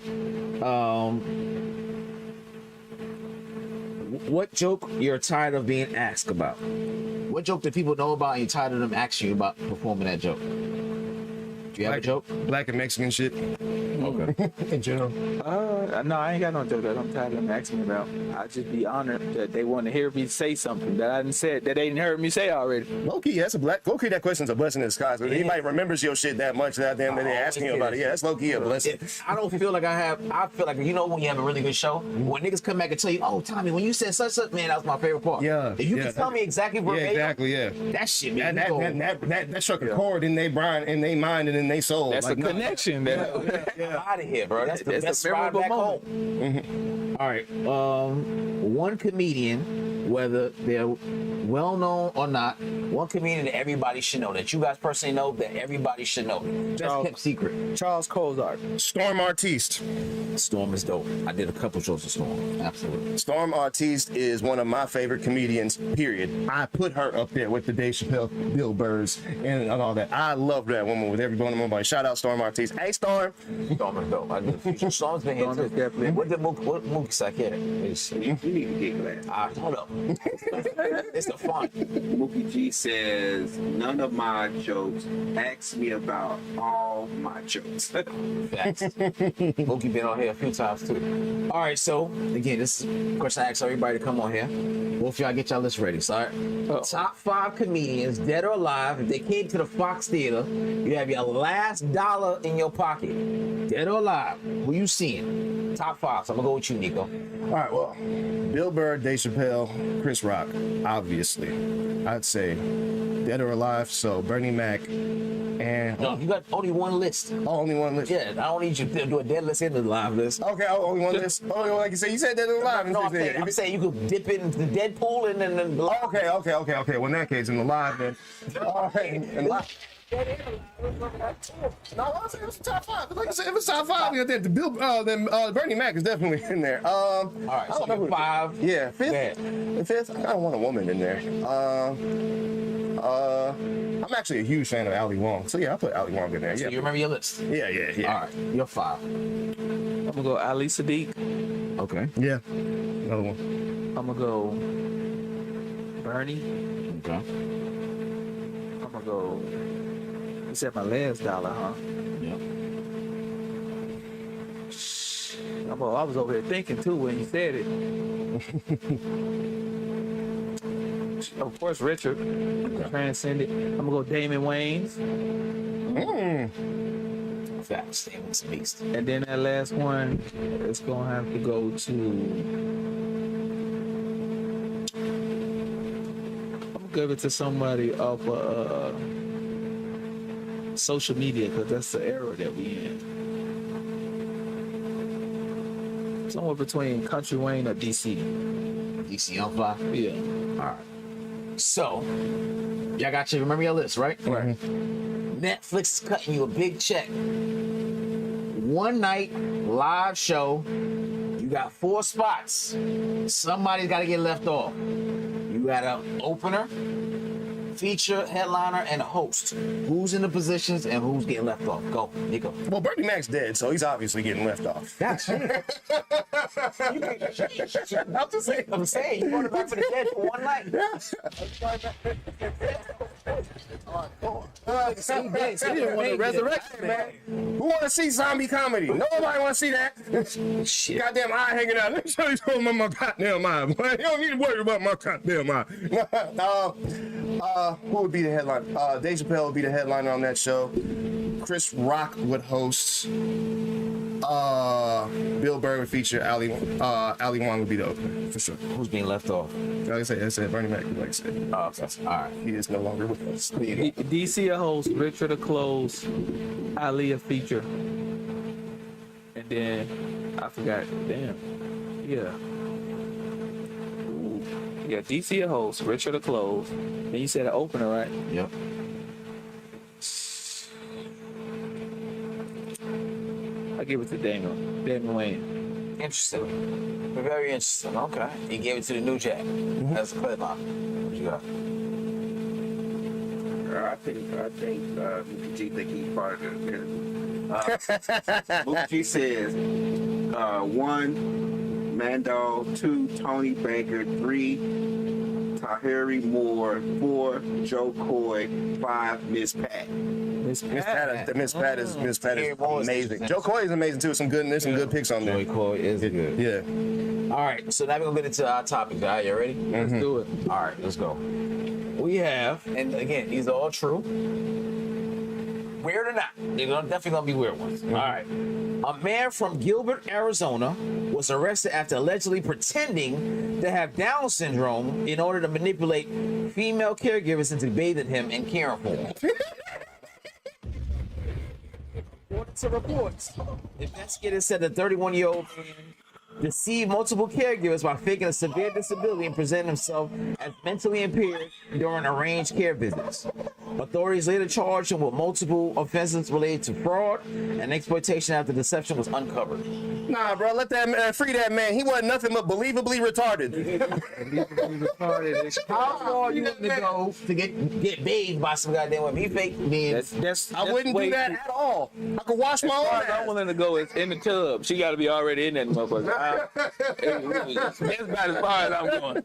What joke you're tired of being asked about? What joke that people know about and you're tired of them asking you about performing that joke? Do you have a joke? Black and Mexican shit. Okay. In general. No, I ain't got no joke that I'm tired of them asking me about. I'd just be honored that they want to hear me say something that I didn't say, that they didn't heard me say already. Low-key, low-key, that question's a blessing in disguise. If anybody remembers your shit that much, that they're asking you about it. Yeah, that's low-key a blessing. I don't feel like I feel like, you know, when you have a really good show, when niggas come back and tell you, oh, Tommy, when you said such, man, that was my favorite part. Yeah. If you can tell me exactly where that shit, man. That struck a chord in their brain, in their mind, and in their soul. That's a connection. Out of here, bro. That's the best ride back home. Mm-hmm. All right. One comedian, whether they're well known or not, one comedian that everybody should know, that you guys personally know, that everybody should know. Best kept secret. Charles Kozart. Storm Artiste. Storm is dope. I did a couple shows with Storm. Absolutely. Storm Artiste is one of my favorite comedians, period. I put her up there with the Dave Chappelle, Bill Burrs, and all that. I love that woman with every bone in my body. Shout out Storm Artiste. Hey, Storm. Storm is dope. I did a few. Storm's been here too. What did Mookie say? You need to get glad. Hold up. It's the fun. Mookie G says, none of my jokes. Ask me about all my jokes. Facts. Mookie been on here a few times too. All right, so again, this is a question I ask everybody to come on here. Both of y'all get y'all list ready. So, top 5 comedians, dead or alive. If they came to the Fox Theater, you have your last dollar in your pocket. Dead or alive, who you seeing? Top 5. So I'm gonna go with you, Nico. All right, well, Bill Burr, Dave Chappelle, Chris Rock, obviously. I'd say dead or alive, so Bernie Mac and... No, you got only one list. Oh, only one list? Yeah, I don't need you to do a dead list and a live list. Okay, only one list. Only one, like you said. You said dead or alive. No, I'm saying you could dip into the Deadpool and then the live. Okay. Well, in that case, in the live, then. All right, in live. No, I said it was top 5. Like I said, if it's top 5, then Bernie Mac is definitely in there. All right, so you're 5. Yeah, 5th. The 5th, I don't want a woman in there. I'm actually a huge fan of Ali Wong, so yeah, I'll put Ali Wong in there. So Yeah, you remember your list? yeah. All right, you're 5. I'm gonna go Ali Sadiq. Okay. Yeah, another one. I'm gonna go Bernie. Okay. I'm gonna go. You said my last dollar, huh? Yeah. I was over here thinking too when you said it. Of course, Richard. Transcended. I'm gonna go Damon Wayans. Facts. Damon's a beast. And then that last one is gonna have to go to. I'm gonna give it to somebody off social media because that's the era that we in. Somewhere between Country Wayne or DC. DC on fly. Yeah. All right. So, y'all got you. Remember your list, right? Right. Netflix is cutting you a big check. One night live show. You got 4 spots. Somebody's got to get left off. You got an opener, feature, headliner, and a host. Who's in the positions and who's getting left off? Go, Nico. Well, Bernie Mac's dead, so he's obviously getting left off. That's it. I'm saying, you brought it back for the dead for one night. He didn't want to resurrect him, man. Who want to see zombie comedy? Nobody want to see that. Shit. Goddamn eye hanging out. Let me show you something about my goddamn eye. Boy. You don't need to worry about my goddamn eye. Who would be the headliner? Dave Chappelle would be the headliner on that show. Chris Rock would host. Bill Burr would feature. Ali Wong would be the opener for sure. Who's being left off? Like I said Bernie Mac. Like I said, Oh, okay. All right. he is no longer with us. DC a host, Richard a close, Ali a feature, and then I forgot. Damn. Yeah. Ooh. Yeah, DC a host, Richard a close. Then you said an opener, right? Yep. I give it to Damon Wayne. Interesting. Very interesting. Okay. He gave it to the New Jack. That's a clear line. What you got? I think Mookie G think he's part of it. Mookie G says 1, Mando, 2, Tony Baker, 3, Tahiri Moore, 4, Joe Coy, 5, Miss Pat. Miss Pat is amazing. Joe Coy is amazing too. There's some good picks on there. Joey Coy is good. Yeah. All right. So now we're going to get into our topics. All right. You ready? Let's do it. All right. Let's go. We have, and again, these are all true. Weird or not, they're definitely going to be weird ones. All right. A man from Gilbert, Arizona was arrested after allegedly pretending to have Down syndrome in order to manipulate female caregivers into bathing him in caring for him. According to reports, investigators said the 31-year-old man deceived multiple caregivers by faking a severe disability and presenting himself as mentally impaired during arranged care visits. Authorities later charged him with multiple offenses related to fraud and exploitation after deception was uncovered. Nah, bro, let that man free that man. He wasn't nothing but believably retarded. How far you want to go to get bathed by some goddamn women? He fake being. I wouldn't do that at all. I could wash my own I'm ass. willing to go is in the tub. She got to be already in that motherfucker. That's about as far as I'm going.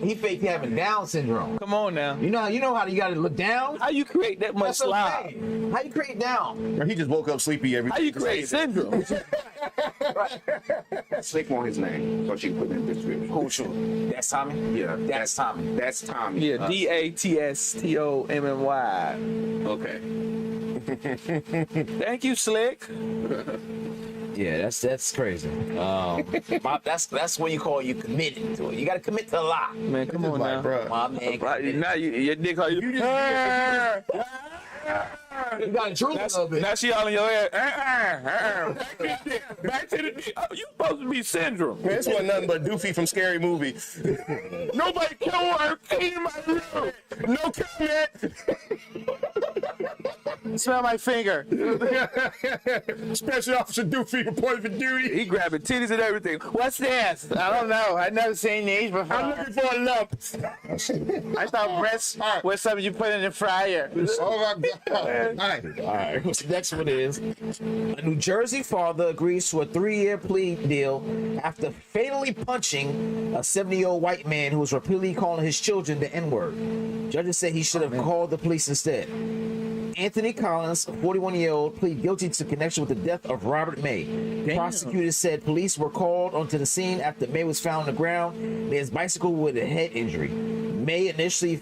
He faked having Down syndrome. Come on now. You know how you got to look down. How you create that much That's what I'm slob? saying. How you create down? He just woke up sleepy every How you create syndrome? Slick on his name, so she can put it in the description. Who sure? That's Tommy. Yeah, That's Tommy. That's Tommy. Yeah, DATSTOMMY. Okay. Thank you, Slick. Yeah, that's crazy. That's when you call you committed to it. You got to commit to the lie. Man, come on now. bro. My man. Now your dick hard. You You got to drool a little bit. Now she all in your head. Back to the dick. Oh, you supposed to be syndrome. Man, this wasn't nothing but Doofy from Scary Movie. Nobody kill her. Clean my room. No comment. Smell my finger. Special Officer Doofy reported for duty. He grabbing titties and everything. What's this? I don't know. I've never seen these before. I'm looking for a lump. I thought breasts was something you put in the fryer. Oh my God. All right. The next one is a New Jersey father agrees to a 3-year plea deal after fatally punching a 70-year-old white man who was repeatedly calling his children the N-word. Judges said he should have called the police instead. Anthony Collins, a 41-year-old, pleaded guilty to connection with the death of Robert May. Prosecutors said police were called onto the scene after May was found on the ground near his bicycle with a head injury. May initially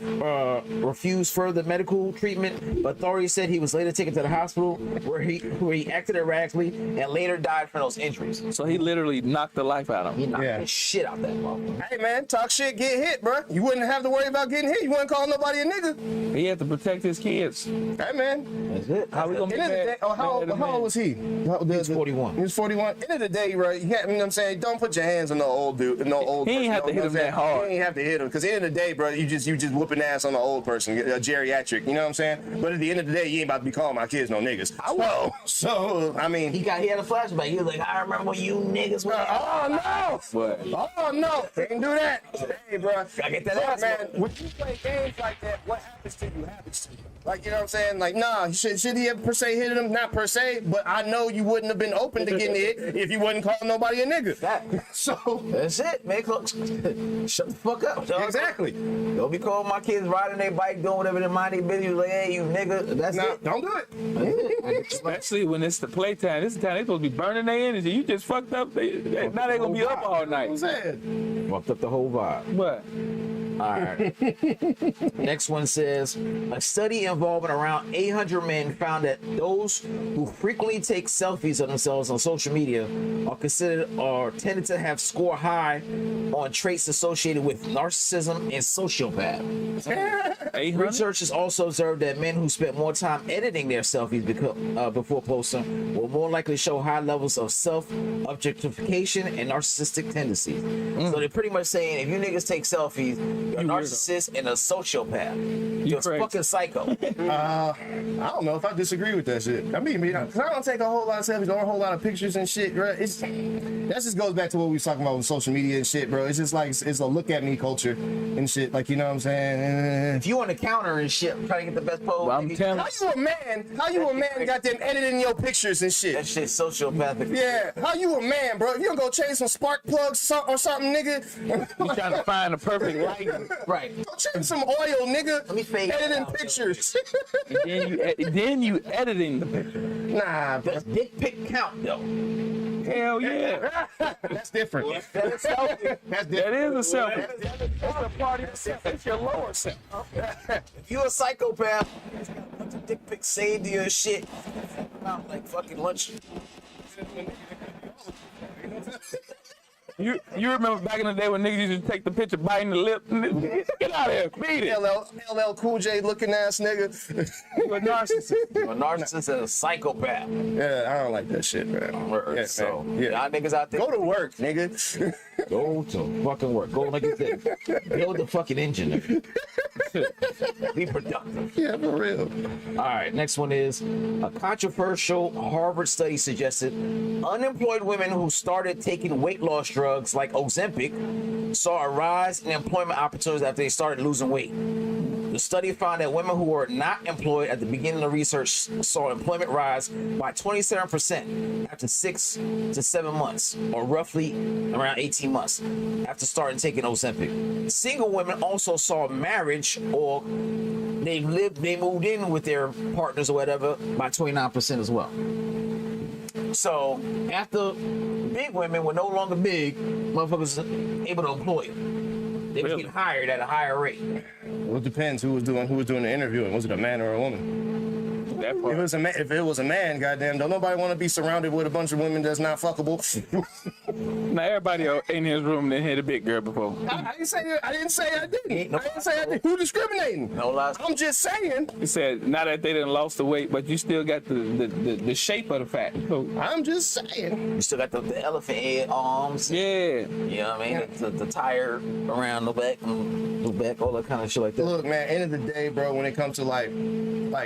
refused further medical treatment, but authorities said he was later taken to the hospital where he acted erratically and later died from those injuries. So he literally knocked the life out of He him. knocked the shit out that motherfucker. Hey man, talk shit, get hit, bro. You wouldn't have to worry about getting hit. You wouldn't call nobody a nigga. He had to protect his kids. Hey man. That's it. How we gonna End of the day, how old was he? He's 41. He was 41. End of the day, right? You know what I'm saying? Don't put your hands on no old dude, no old. He ain't person, have to hit him that hard. He ain't have to hit him because at the end of the day, bro, you just whooping ass on the old person, a geriatric. You know what I'm saying? But at the end of the day, you ain't about to be calling my kids no niggas. So I mean, He had a flashback. He was like, I remember when you niggas were. oh no! What? Oh no! Can't do that. Hey, bro. Gotta get that Look, ass, man. When you play games like that, what happens to you happens to you. Like, you know what I'm saying? Like, nah, should he have per se hit him? Not per se, but I know you wouldn't have been open to getting hit if you wasn't calling nobody a nigga. So That's it, man. Shut the fuck up, dog. exactly. Don't be calling my kids riding their bike, doing whatever they mind their business. Like, hey, you nigga. That's Nah, it. don't do it. Especially when it's the playtime. This is the time they supposed to be burning their energy. You just fucked up. Now they gonna be up all night. I'm saying. Fucked up the whole vibe. What? All right. Next one says a study involving around 800 men found that those who frequently take selfies of themselves on social media are considered or tended to have score high on traits associated with narcissism and sociopath. 800? Researchers also observed that men who spent more time editing their selfies before posting will more likely show high levels of self-objectification and narcissistic tendencies. So they're pretty much saying if you niggas take selfies, you're a narcissist and a sociopath. You're a crazy. fucking psycho. I don't know if I disagree with that shit. I mean, because I don't take a whole lot of selfies or a whole lot of pictures and shit, bro. That just goes back to what we was talking about with social media and shit, bro. It's just like it's a look at me culture and shit. Like, you know what I'm saying? If you on the counter and shit, trying to get the best pose, Well, I'm nigga, telling How you a man got them editing your pictures and that shit? shit sociopathic. Yeah, how you a man, bro? If you don't go change some spark plugs or something, nigga. You trying to find the perfect lighting. Right. Go change some oil, nigga. Let me fade that editing out. pictures. Then you editing the picture. Nah, bro. Does dick pic count though? Hell yeah. That's different. That is selfie. That's That different. is a selfie. That's a part of yourself. That's your lower self. If you a psychopath, you just got a bunch of dick pics saved to your shit. Out like fucking lunch. You remember back in the day when niggas used to take the picture biting the lip? Get out of here. Beat it. LL Cool J looking ass nigga. You a narcissist. You're a narcissist and a psychopath. Yeah, I don't like that shit, man. Yeah, So, man. Yeah. y'all niggas out there, Go to work, nigga. go to fucking work. Go, like you said, build the fucking engine. Be productive. Yeah, for real. All right, next one is a controversial Harvard study suggested unemployed women who started taking weight loss drugs like Ozempic saw a rise in employment opportunities after they started losing weight. The study found that women who were not employed at the beginning of the research saw employment rise by 27% after 6 to 7 months, or roughly around 18 months after starting taking Ozempic. Single women also saw marriage, or they moved in with their partners or whatever, by 29% as well. So after big women were no longer big, motherfuckers were able to employ them. They were getting hired at a higher rate. Well, it depends who was doing the interviewing. Was it a man or a woman? That part. If it was a man, goddamn, don't nobody want to be surrounded with a bunch of women that's not fuckable. Now everybody in his room that hit a big girl before. I didn't say I didn't. No. I didn't say I did. Who discriminating? No lies. I'm just saying. He said, now that they done lost the weight, but you still got the shape of the fat. So, I'm just saying. You still got the elephant head arms. yeah. You know what I mean? The tire around the back, all that kind of shit like that. Look, man, end of the day, bro, when it comes to like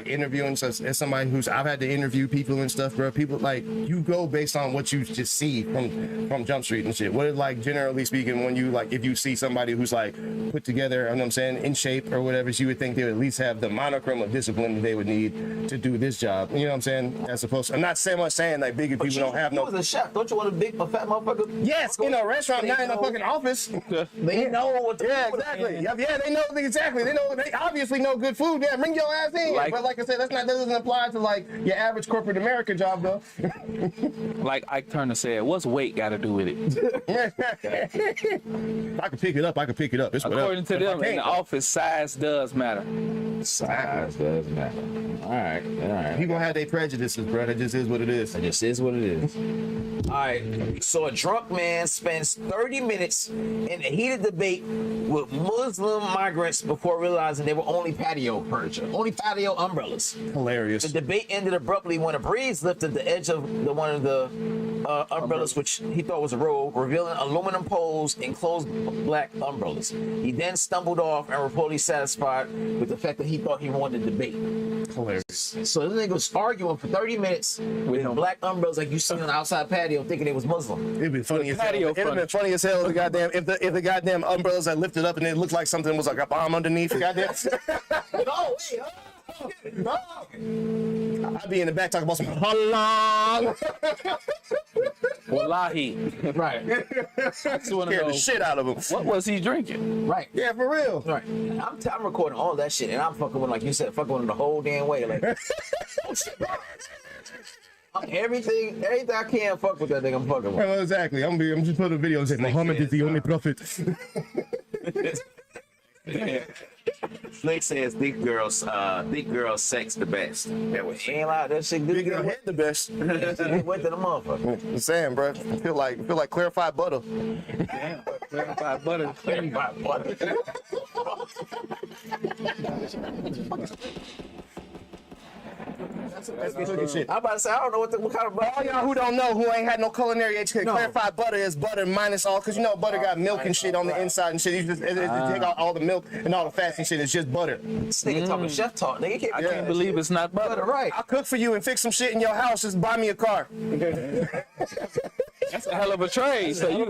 interviewing, so as somebody who's, I've had to interview people and stuff, bro, people like, you go based on what you just see from Jump Street and shit. What, like, generally speaking, when you, like, if you see somebody who's like put together, you know what I'm saying, in shape or whatever, so you would think they would at least have the monochrome of discipline that they would need to do this job. You know what I'm saying? As opposed to, I'm not saying much saying like bigger people don't have You was no. a chef. Don't you want a fat motherfucker? Yes, in a restaurant, not in a fucking office. They know what to Yeah, do. exactly. Yeah, they know exactly. They obviously know good food. Yeah, bring your ass in. But like I said, that doesn't apply to like your average corporate America job, though. Like Ike Turner said, what's weight got to do with it? If I can pick it up, I can pick it up. It's whatever. According to If I them, in can't, the office, size does matter. Size does matter. All right. people have their prejudices, bro. That just is what it is. It just is what it is. All right. So a drunk man spends 30 minutes in a heated debate with Muslim migrants before realizing they were only patio furniture, only patio umbrellas. Hilarious. The debate ended abruptly when a breeze lifted the edge of one of the umbrellas, which he thought was a robe, revealing aluminum poles and closed black umbrellas. He then stumbled off and reportedly satisfied with the fact that he thought he won the debate. Hilarious. So this nigga was arguing for 30 minutes with black umbrellas like you see on the outside patio, thinking it was Muslim. It'd be funny as hell. Patio It'd have been funny as hell if the goddamn if the goddamn umbrellas had lifted up and it looked like something was like a bomb underneath. Goddamn. No, wait, I'd be in the back talking about some halal. Wallahi. right, That's one of Scared the those. shit out of them. What was he drinking? right. Yeah, for real. Right. I'm recording all that shit, and I'm fucking with, like you said, fucking with him the whole damn way. Like, oh, shit, bro. Everything I can fuck with that nigga, I'm fucking with. Well, exactly. I'm just putting a video and saying Muhammad is the only prophet. Slick says thick girls sex the best. That was ain't like that shit. Big girl head the best. He went to the motherfucker. I'm saying, bro. I feel like clarified butter. Clarified butter. Shit. I'm about to say I don't know what kind of All y'all who don't know, who ain't had no culinary education, clarified butter is butter minus all, because you know butter got milk and shit on the inside and shit. You just take out all the milk and all the fats and shit. It's just butter. This nigga talking chef talk. Nigga can't I can't believe it's not butter. right. I'll cook for you and fix some shit in your house. Just buy me a car. That's a hell of a trade. So you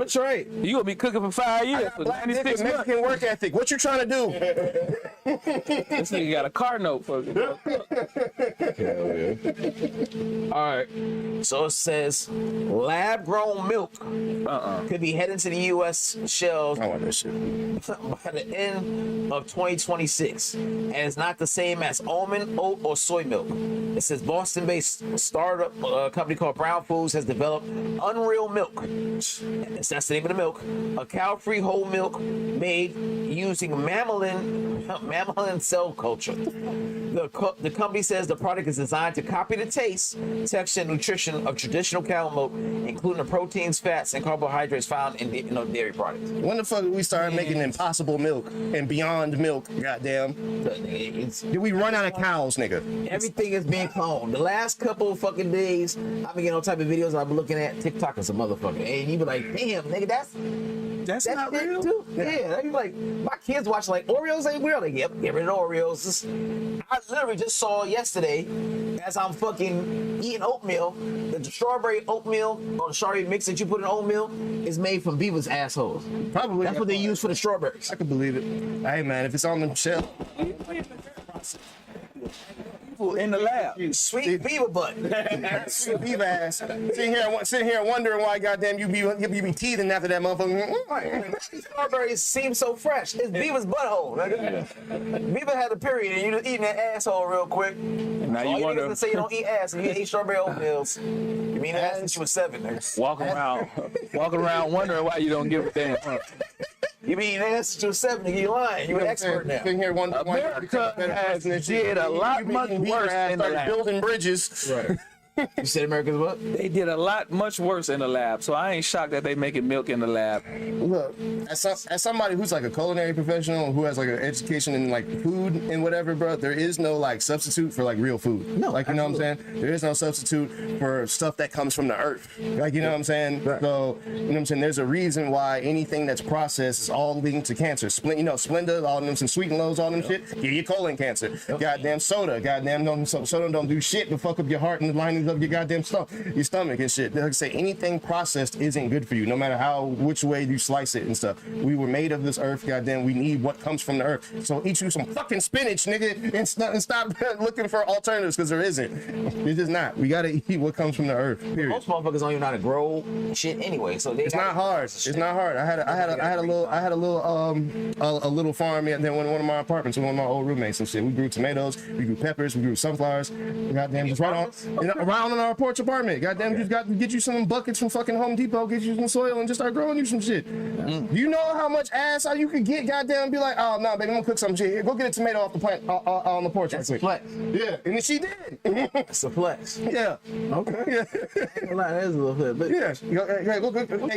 gonna be cooking for 5 years for Black dick 96 and months. Mexican work ethic. What you trying to do? This nigga got a car note for you. All right. So it says lab-grown milk could be heading to the U.S. shelves I want that shit. by the end of 2026, and it's not the same as almond, oat, or soy milk. It says Boston-based startup company called Brown Foods has developed Unreal Milk. That's the name of the milk. A cow-free whole milk made using mammalian cell culture. The company says the product is designed to copy the taste, texture, and nutrition of traditional cow milk, including the proteins, fats, and carbohydrates found in dairy products. When the fuck did we start making impossible milk and beyond milk? Goddamn. Did we run out of cows, nigga? Everything is being cloned. The last couple of fucking days, I've been getting all type of videos I've been looking at. TikTok is a motherfucker. And you be like, damn, nigga, that's not it real. too. Yeah, you like, my kids watch like Oreos ain't real. Like, Yep, get rid of Oreos. I literally just saw yesterday, as I'm fucking eating oatmeal, that the strawberry oatmeal or the strawberry mix that you put in oatmeal is made from beaver's assholes. Probably. That's what they use for the strawberries. I can believe it. Hey man, if it's on them shelf. In the lab. Sweet beaver butt. Sweet beaver ass. Sitting here wondering why goddamn you be teething after that motherfucker. These strawberries seem so fresh. It's beaver's butthole. Beaver had a period and you just eating that asshole real quick. And now All you wonder, niggas say you don't eat ass and you eat strawberry oatmeals. You mean ass since you was 7, nigga. walking around wondering why you don't give a damn. Huh? You be eating ass since you was 7, nigga. You lying. You an expert now. Sitting here wondering why America has did a lot much worse in the lab. building bridges. Right. You said America's what? They did a lot much worse in the lab, so I ain't shocked that they making milk in the lab. Look, as somebody who's like a culinary professional who has like an education in like food and whatever, bro, there is no like substitute for like real food. No, like you know what I'm saying. There is no substitute for stuff that comes from the earth. Like you know what I'm saying. Right. So you know what I'm saying. There's a reason why anything that's processed is all leading to cancer. Splenda, all them some sweet and lows, all them shit. Give you colon cancer. Goddamn soda. Goddamn soda don't do shit but fuck up your heart and the linings of your goddamn your stomach and shit. Like I say, anything processed isn't good for you, no matter which way you slice it and stuff. We were made of this earth, goddamn. We need what comes from the earth. So eat you some fucking spinach, nigga, and stop looking for alternatives because there isn't. It's just not. We gotta eat what comes from the earth. Period. Most motherfuckers don't even know how to grow shit anyway, so It's not hard. It's not hard. I had a little farm in one of my apartments with one of my old roommates and shit. We grew tomatoes, we grew peppers, we grew sunflowers. Goddamn, just around in our porch apartment. Goddamn, you just got to get you some buckets from fucking Home Depot, get you some soil, and just start growing you some shit. You know how much ass you could get, goddamn, and be like, oh no, baby, I'm gonna cook some shit. Here, go get a tomato off the plant on the porch. That's a flex. Yeah, and then she did. That's a flex. Yeah. Okay. Yeah. That is a little bit, but Yeah.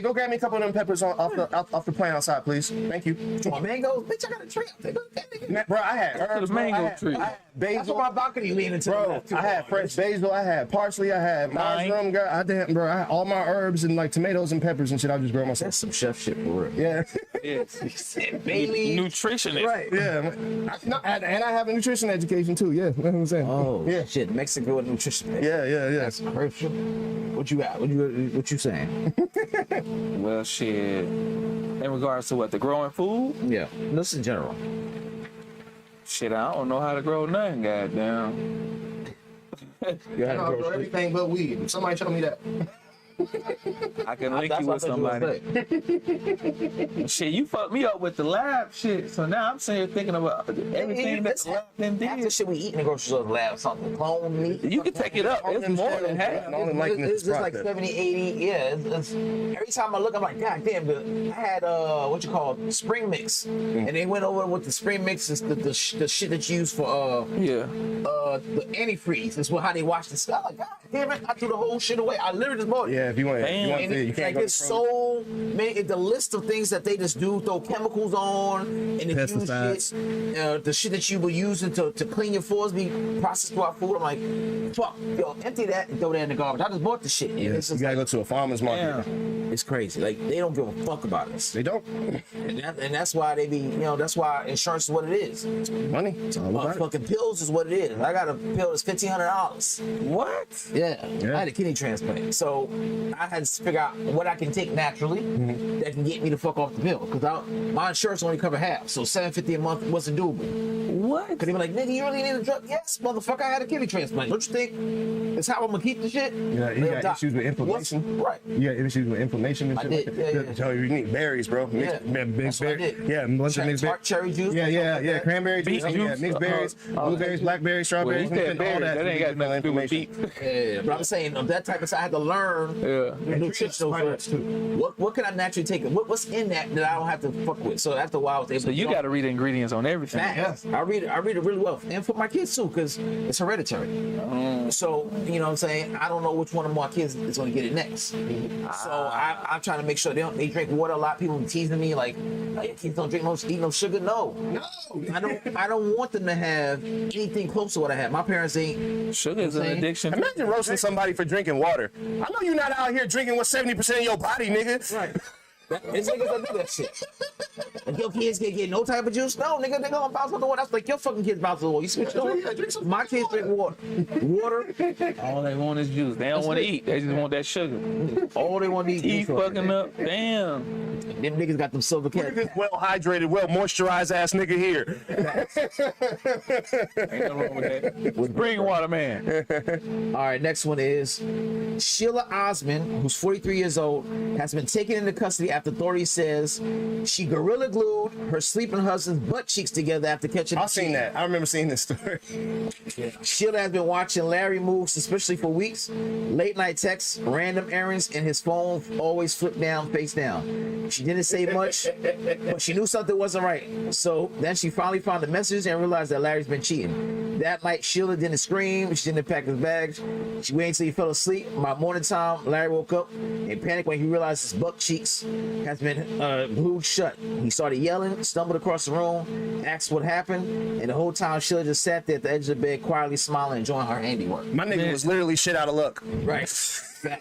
Go grab me a couple of them peppers off the plant outside, please. Thank you. mangoes, bitch, I got a tree out there. Look at that nigga. Bro, I had herbs, mango tree. I had That's basil. what my balcony leaning to. Bro, I had fresh basil, I had parsley, I had mushroom, girl. I had all my herbs and like tomatoes and peppers and shit. I just grow myself. That's some chef shit for real. Yeah. Bailey. Nutritionist. Right. Yeah. And I have a nutrition education too. Yeah. That's what I'm saying. Oh, yeah. shit. Mexico with nutrition. Yeah. That's perfect. What you got? What you saying? Well, shit. In regards to what, the growing food? Yeah. This in general. Shit, I don't know how to grow nothing, goddamn. You have to grow everything but weed. Somebody tell me that. I can link That's you what with I thought you was somebody. Shit, you fucked me up with the lab shit. So now I'm sitting here thinking about everything that the lab done Half the did. shit we eat in the grocery store is lab something. Clone meat. You can take it up. It's more than half. It's just like 70, 80. Yeah. It's, every time I look, I'm like, God damn, I had what you call spring mix, and they went over with the spring mix is the shit that you use for Yeah. the antifreeze. That's how they wash the stuff. Like, God damn it, I threw the whole shit away. I literally just bought it. Yeah, if you want Damn. to And see it, you can't like go it's so many, the list of things that they just do, throw chemicals on, and infuse shit, the shit that you were using to clean your floors be processed through our food. I'm like, fuck, yo, empty that and throw that in the garbage. I just bought the shit. Yeah, It's you just gotta go to a farmer's market. it's crazy. Like they don't give a fuck about us, They don't. and that's why they be, that's why insurance is what it is. Money. It's all about it. Fucking pills is what it is. I got a pill that's $1,500. What? Yeah, I had a kidney transplant, so I had to figure out what I can take naturally that can get me the fuck off the pill. Because my insurance only covered half, so $750 a month wasn't doable. What? Because they were like, nigga, you really need a drug? Yes, motherfucker, I had a kidney transplant. Don't you think that's how I'm gonna keep the shit? Yeah, you got issues with inflammation. Right. You got issues with inflammation and I shit. did, like that. yeah. So you need berries, bro. Yeah, Mixed that's what I berries. did. Yeah, a bunch of mixed berries. Cherry juice. Yeah. Cranberry juice. Beet Yeah, juice. mixed berries, blueberries, blackberries, strawberries, Well, you said all berries. That ain't got nothing to do with inflammation. beef. Yeah, but I'm saying of that type of stuff, I had to learn nutritional. What can I naturally take? What's in that I don't have to fuck with? So after a while, I was able So you got to read the ingredients on everything. Facts. I read it really well, and for my kids too, because it's hereditary. So you know what I'm saying, I don't know which one of my kids is going to get it next. So I'm trying to make sure they drink water a lot. People teasing me like, oh, your kids don't eat no sugar. No, I don't want them to have anything close to what I had. My parents ain't. Sugar is an addiction. Imagine roasting somebody for drinking water. I know you're not out here drinking what's 70% of your body, nigga. Right. It's niggas that do that shit. Like, your kids can't get no type of juice? No, nigga, they gonna bounce on the water. That's like your fucking kids bounce on the water. You switch over. My kids drink water. Water. All they want is juice. They don't want to eat. They just want that sugar. All they want to eat. Teeth fucking up. Damn. Them niggas got them silver cats. This well hydrated, well moisturized ass nigga here. Ain't nothing wrong with that. Spring water, man. All right, next one is Sheila Osmond, who's 43 years old, has been taken into custody after authorities says she gorilla glued her sleeping husband's butt cheeks together after catching. I've seen that. I remember seeing this story. Sheila has been watching Larry move suspiciously for weeks. Late night texts, random errands, and his phone always flipped down, face down. She didn't say much, but she knew something wasn't right. So then she finally found the message and realized that Larry's been cheating. That night, Sheila didn't scream. She didn't pack his bags. She waited until he fell asleep. By morning time, Larry woke up in panic when he realized his butt cheeks has been glued shut. He started yelling, stumbled across the room, asked what happened, and the whole time Sheila just sat there at the edge of the bed, quietly smiling, enjoying her handiwork. My nigga was literally shit out of luck. Right. I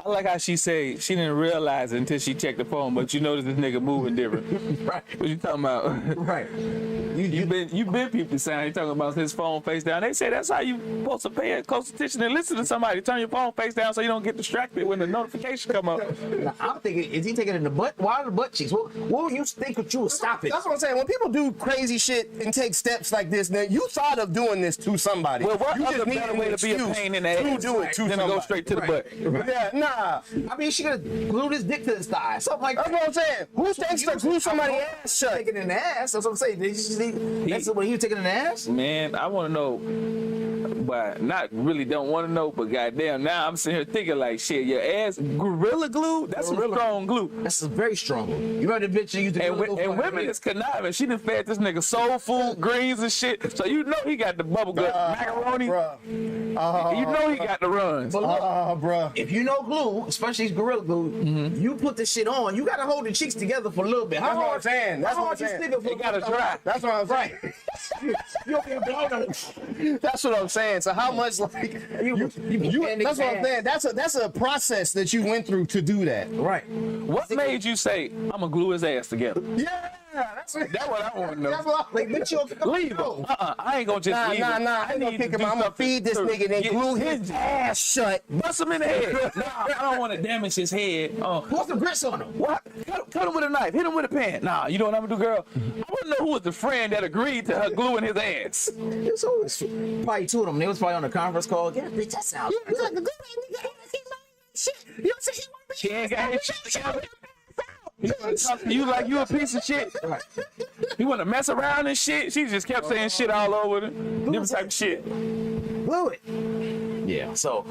like how she say she didn't realize it until she checked the phone, but you notice this nigga moving different. Right. What you talking about? Right. You been people saying he talking about his phone face down. They say that's how you supposed to pay close attention and listen to somebody. Turn your phone face down so you don't get distracted when the notification come up. Now, I'm thinking, is he taking it in the butt? Why the butt cheeks? What would you think that you would stop it? That's what I'm saying. When people do crazy shit and take steps like this, then you thought of doing this to somebody. Well, what you other better way to be a pain in the ass to do it to than to somebody. go straight to the butt? Yeah, nah. I mean, she could have glued his dick to his thigh, something like That's that. what I'm saying. Who thinks to glue somebody's ass shut? Taking it in the ass. That's what I'm saying. That's when he was taking it in the ass. Man, I want to know, but not really don't want to know, but goddamn, now I'm sitting here thinking like, shit, your ass gorilla glue? That's some strong glue. That's a very strong one. You remember the bitch you used to And women is conniving. She done fed this nigga soul food, greens and shit. So you know he got the bubble gut macaroni. You know he got the runs. But look, Bruh. if you know glue, especially Gorilla Glue, you put the shit on, you gotta hold the cheeks together for a little bit. That's what I'm saying. That's How what hard I'm you saying. stick it for? It gotta dry. That's what I'm saying. You don't get blown up. That's what I'm saying. So how much like that's what I'm saying. That's a process that you went through to do that. Right. What made you say, I'm gonna glue his ass together? Yeah, that's what I want to know. That's what Like, bitch, you Leave him. I ain't gonna just leave him. Nah. I ain't gonna need kick to him do out. I'm gonna something feed this to nigga and then get glue his ass shut. Bust him in the head. Nah, I don't want to damage his head. put some grits on him. What? Cut him with a knife. Hit him with a pen. Nah, you know what I'm gonna do, girl? I want to know who was the friend that agreed to her gluing his ass. It was always probably two of them. They was probably on a conference call. Yeah, bitch, that sounds good. Like a good shit. You know what I'm saying? She ain't got his shit together. He wanna talk to you like you a piece of shit. Right. He want to mess around and shit. She just kept saying shit all over it. Different type of shit. Glue it. Yeah. So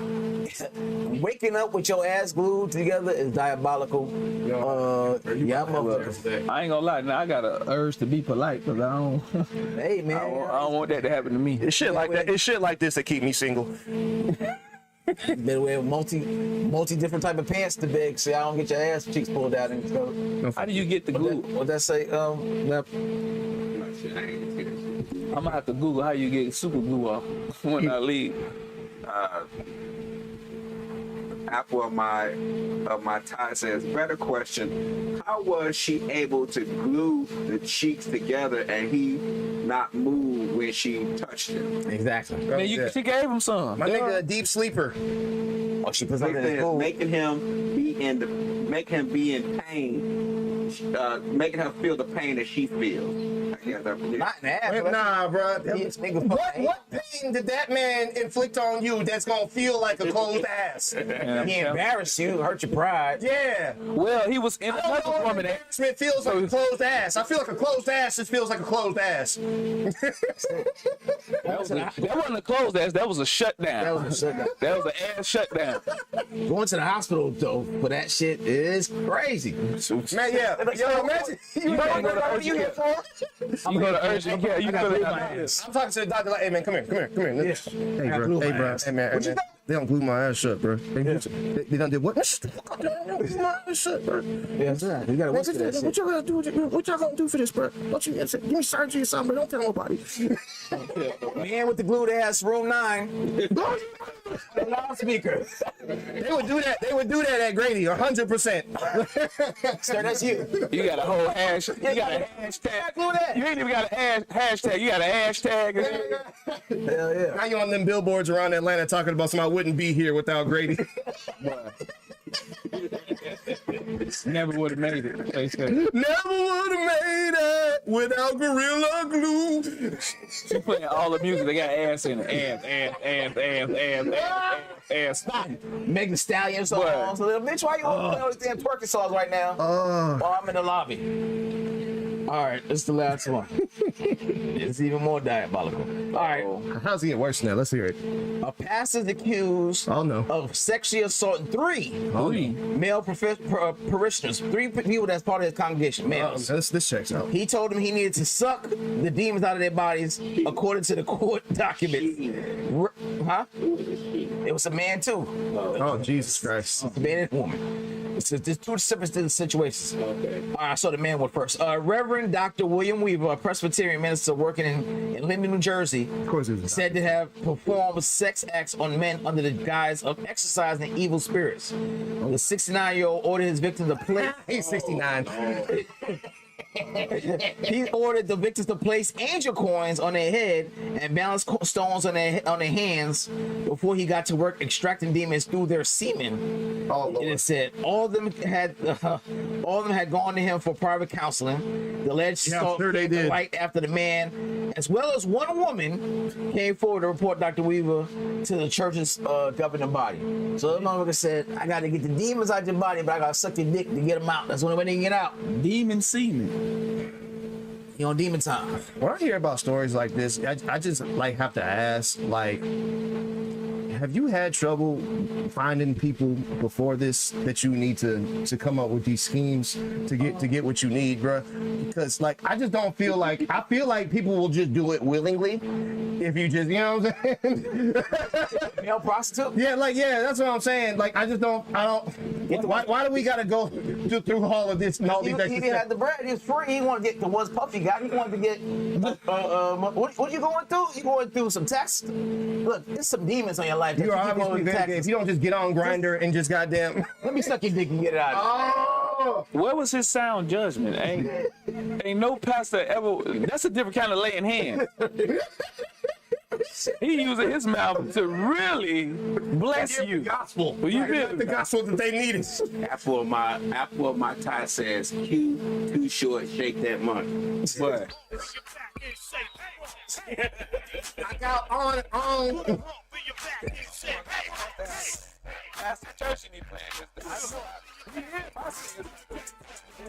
waking up with your ass glued together is diabolical. Yeah, motherfucker. I ain't gonna lie. Now I got an urge to be polite because I don't. Hey, man. I don't want that to happen to me. It's shit like that. It's shit like this that keep me single. Better wear multi different type of pants to beg so I don't get your ass cheeks pulled out and stuff. How do you get the glue? What that say? Lep? I'm gonna have to Google how you get super glue off when I leave. Apple of my tie says, better question, how was she able to glue the cheeks together and he not move when she touched him? Exactly. Man, she gave him some. My nigga a deep sleeper. Oh, she presented it cool. Making him be in pain, making her feel the pain that she feels. Not in the ass. Nah, bro. Nigga, What pain did that man inflict on you that's gonna feel like a closed ass? He embarrassed you, hurt your pride. Yeah. Well, he was in I don't know another what woman. embarrassment feels like a closed ass. I feel like a closed ass just feels like a closed ass. That wasn't a closed ass. That was a shutdown. That was a shutdown. That was an ass shutdown. Going to the hospital though for that shit is crazy. Man, yeah. Yo, imagine. You gotta go to urgent care. You go to urgent care. You go to I'm talking to the doctor like, hey man, come here. Hey bro, hey man. They don't glue my ass shut, bro. They done did what? Shut the fuck up, they don't glue my ass shut, bro. Yeah, you gotta work for that shit. What y'all gonna do? What y'all gonna do for this, bro? Don't you give me surgery or something, but don't tell nobody. Man with the glued ass, room 9. The loudspeaker. They would do that. They would do that at Grady, 100%. Sir, that's you. You got a whole hash. You got a hashtag. You ain't even got a hashtag. You got a hashtag. Hell yeah. Now you on them billboards around Atlanta talking about somebody wouldn't be here without Grady. Never would have made it. They said. Never would have made it without Gorilla Glue. She playing all the music. They got ass in it. Ass. Stop. Megan Thee Stallion songs. So, little bitch, why you playing all these damn twerking songs right now? While I'm in the lobby. All right, this is the last one. It's even more diabolical. All right. How's it get worse now? Let's hear it. A pastor's accused of sexually assaulting three male parishioners, 3 people that's part of his congregation, males. This checks out. He told them he needed to suck the demons out of their bodies, according to the court documents. Huh? It was a man too. Oh, Jesus Christ. A man and a woman. There's 2 separate situations. Okay. All right, I saw the man one first. Reverend Dr. William Weaver, a Presbyterian minister working in Linden, New Jersey, said to have performed sex acts on men under the guise of exorcising evil spirits. The 69-year-old ordered his victim to play. He's 69. He ordered the victims to place angel coins on their head and balance stones on their hands before he got to work extracting demons through their semen. And it said all of them had gone to him for private counseling. The alleged right after the man, as well as one woman, came forward to report Dr. Weaver to the church's governing body. So the motherfucker said, "I got to get the demons out your body, but I got to suck your dick to get them out. That's the only way they can get out." Demon semen. You on demon time. When I hear about stories like this, I just like have to ask, like, have you had trouble finding people before this that you need to come up with these schemes to get what you need, bro? Because like I just don't feel like people will just do it willingly if you just, you know what I'm saying? Male prostitute? Yeah, that's what I'm saying. Like I don't. Why do we gotta go through all of this? And all he didn't have the bread. He was free. He wanted to get the ones Puffy got. He wanted to get what you going through? You going through some tests? Look, there's some demons on your life. You're obviously if you don't just get on Grinder and just goddamn. Let me suck your dick and get it out. Oh. Where was his sound judgment? Ain't no pastor ever. That's a different kind of laying hand. He using his mouth to really bless you. Gospel. Well, you got the gospel that they needed. Apple of my tie says, "Q, too short, shake that money." But I got on. that's the church and he playing this. I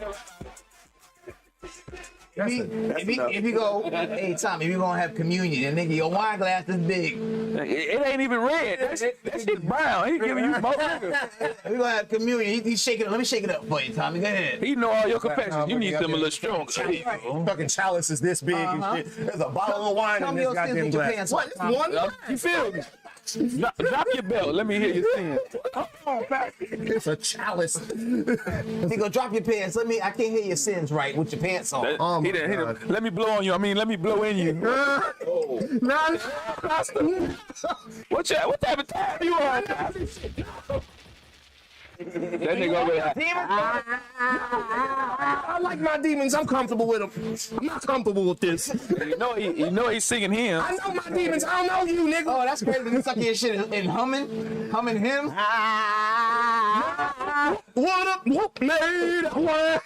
don't know. If you go, hey Tom, if you gonna have communion, and nigga, your wine glass is big. It ain't even red. That shit brown. He giving you smoke. If we gonna have communion, he's shaking it. Let me shake it up for you, Tommy. Go ahead. He know all your confessions. You need them a little stronger. Fucking chalice is this big and shit. There's a bottle of wine in this goddamn glass. What? It's one? You feel me? Drop your belt. Let me hear you sing. Come on, Pat. It's a chalice. Nigga, drop your pants. I can't hear your sins right with your pants on. Let me blow on you. Let me blow in you. What type of time you on? That nigga over there. I like my demons. I'm comfortable with them. I'm not comfortable with this. You know he's singing hymns. I know my demons. I don't know you, nigga. Oh, that's crazy. You suck your shit and humming him. What up? What made away?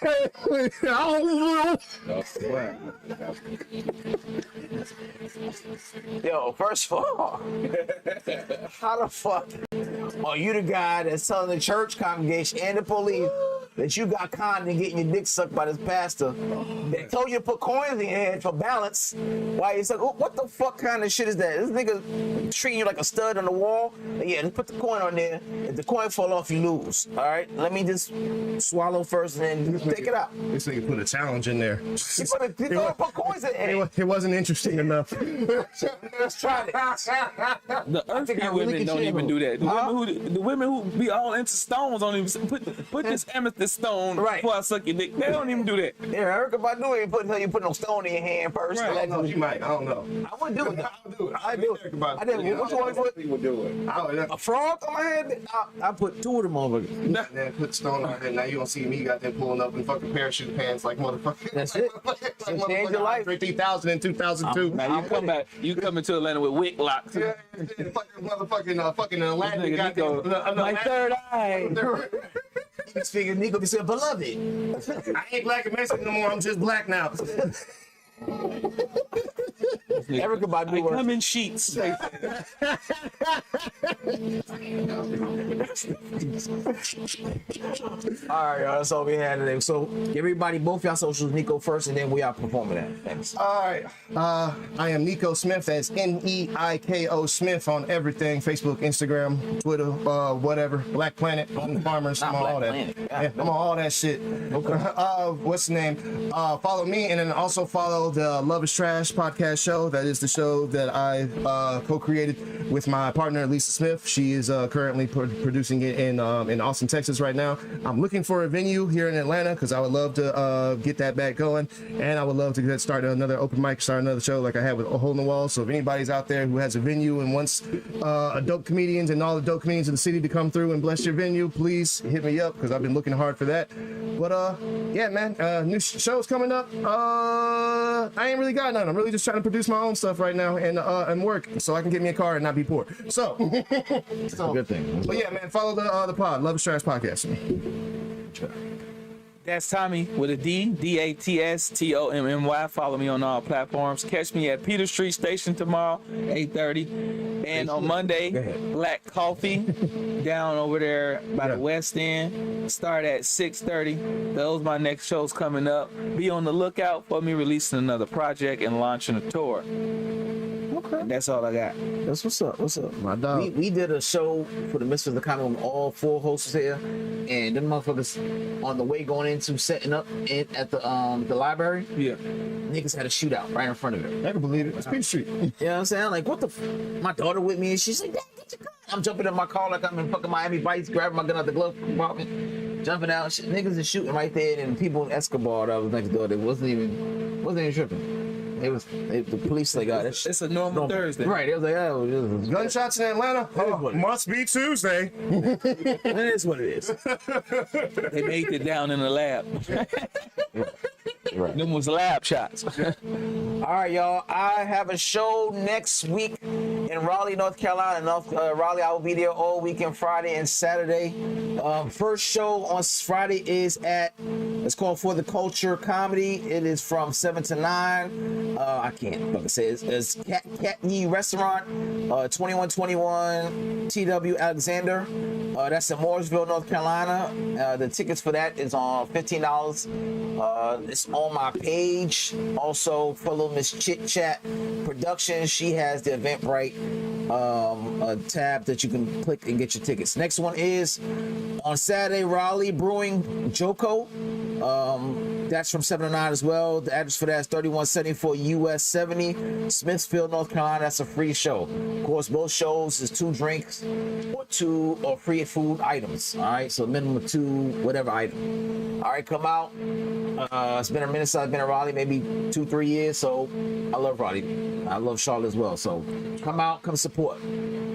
Yo, first of all, how the fuck are you the guy that's telling the church congregation and the police that you got conned and getting your dick sucked by this pastor? They told you to put coins in your head for balance. Why you said, what the fuck kind of shit is that? This nigga treating you like a stud on the wall? Yeah, just put the coin on there. If the coin fall off, you lose. All right, let me just swallow first and then take it out. This nigga put a challenge in there. He put coins in there. It wasn't interesting enough. Let's try it. The earthly women don't even do that. The women who be all into stones don't even put this the stone Right. before I suck your dick. They don't even do that. Yeah, Erica Badu ain't you put no stone in your hand first. Right. I don't know. She might. I don't know. I wouldn't do it. I'll do it. I do it. I did. What you want to put? People do it. A frog on my head? I put 2 of them over. Then put stone on her. Now you don't see me got them pulling up in fucking parachute pants like motherfucker. That's it. Like Change your life. 30,000 in 2002. Now you come back. You come into Atlanta with wick locks. Yeah, fucking motherfucking fucking Atlantic. Nigga, Nico, my third eye. This figure Nico be saying, beloved. I ain't black and Mexican no more. I'm just black now. Erica Badu. I come in sheets. All right, y'all. That's all we had today. So, everybody, both y'all socials, Nico first, and then we are performing that. Thanks. All right. I am Nico Smith. That's Neiko Smith on everything: Facebook, Instagram, Twitter, whatever. Black Planet, I'm the Farmers. I'm on all that. Yeah, I'm on all that shit. Okay. What's the name? Follow me, and then also follow the Love Is Trash podcast show. That is the show that I co-created with my partner Lisa Smith. She is currently producing it in Austin, Texas right now. I'm looking for a venue here in Atlanta because I would love to get that back going, and I would love to start another open mic, start another show like I had with A Hole in the Wall. So if anybody's out there who has a venue and wants dope comedians and all the dope comedians in the city to come through and bless your venue, please hit me up because I've been looking hard for that. But yeah, man, new shows coming up. I ain't really got none. I'm really just trying to produce my own stuff right now and work so I can get me a car and not be poor. So, That's a good thing. But yeah, man, follow the pod, Love Is Trash podcast. That's Tommy with a D, DATSTOMMY. Follow me on all platforms. Catch me at Peter Street Station tomorrow, 8:30. And on Monday, Black Coffee down over there by the West End. Start at 6:30. Those my next shows coming up. Be on the lookout for me releasing another project and launching a tour. Okay. That's all I got. That's what's up. What's up? My dog. We did a show for the Misfits of Comedy with all 4 hosts here, and them motherfuckers on the way going into setting up at the library. Yeah. Niggas had a shootout right in front of it. I can believe it. It's Peter Street. You know what I'm saying? Like, what the my daughter with me, and she's like, Dad, get your gun. I'm jumping in my car like I'm in fucking Miami Vice, grabbing my gun out the glove compartment, jumping out. Shit, niggas is shooting right there, and people in Escobar that was next door, they wasn't even tripping. The police like, It's a normal Thursday. Right. It was like, oh, Gunshots in Atlanta? Oh, must be Tuesday. it is what it is. They made it down in the lab. Right. Them was lab shots. All right, y'all. I have a show next week in Raleigh, North Carolina. Raleigh, I will be there all weekend, Friday and Saturday. First show on Friday is it's called For the Culture Comedy. It is from 7 to 9. I can't fucking say it. It's Cat Yee Restaurant, 2121 TW Alexander. That's in Mooresville, North Carolina. The tickets for that is on $15. It's on my page. Also, follow Miss Chit Chat Productions. She has the Eventbrite a tab that you can click and get your tickets. Next one is on Saturday, Raleigh Brewing Joko. That's from 7 to 9 as well. The address for that is 3174 US 70, Smithfield, North Carolina. That's a free show. Of course, both shows is 2 drinks or 2 or free food items. All right, so minimum of 2 whatever item. All right, come out. It's been a minute since I've been in Raleigh, maybe 2-3 years. So I love Raleigh. I love Charlotte as well. So come out, come support.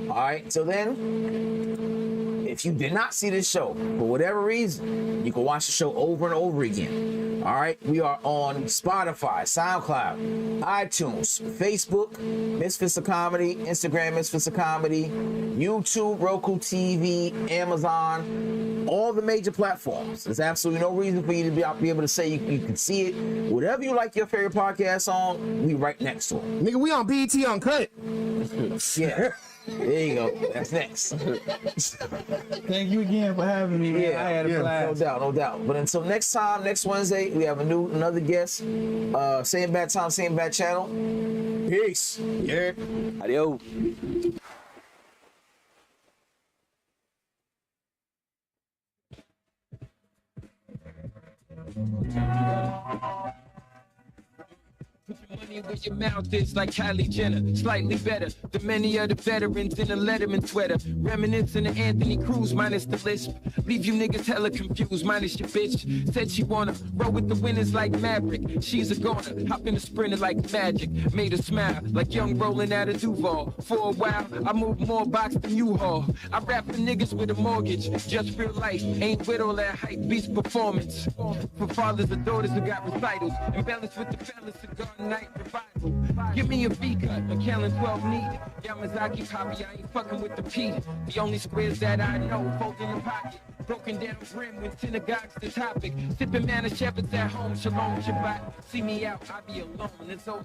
All right. So then, if you did not see this show for whatever reason, you can watch the show over and over again. All right. We are on Spotify, SoundCloud, iTunes, Facebook, Misfits of Comedy, Instagram, Misfits of Comedy, YouTube, Roku TV, Amazon, all the major platforms. There's absolutely no reason for you to be able to say you can see it. Whatever you like your favorite podcast on, we right next to them. Nigga, we on BET Uncut. Yeah. There you go. That's next. Thank you again for having me, man. I had a blast. No doubt. But until next time, next Wednesday, we have another guest. Same bad time, same bad channel. Peace. Yeah. Adios. Put your money money where your mouth is like Kylie Jenner. Slightly better than many of the veterans in a Letterman sweater. Reminiscing of Anthony Cruz minus the lisp. Leave you niggas hella confused minus your bitch. Said she wanna roll with the winners like Maverick. She's a goner, hop in the sprinter like magic. Made her smile like young rolling out of Duval. For a while, I moved more box than U-Haul. I rap for niggas with a mortgage. Just real life, ain't with all that hype beast performance. For fathers and daughters who got recitals. Embellished with the fellas cigar night revival. Give me a V-cut, a Kellen 12 need. Yamazaki copy, I ain't fucking with the P. The only squares that I know, fold in the pocket. Broken down brim when synagogue's the topic. Sipping Manischewitz at home, shalom, Shabbat. See me out, I be alone. And so,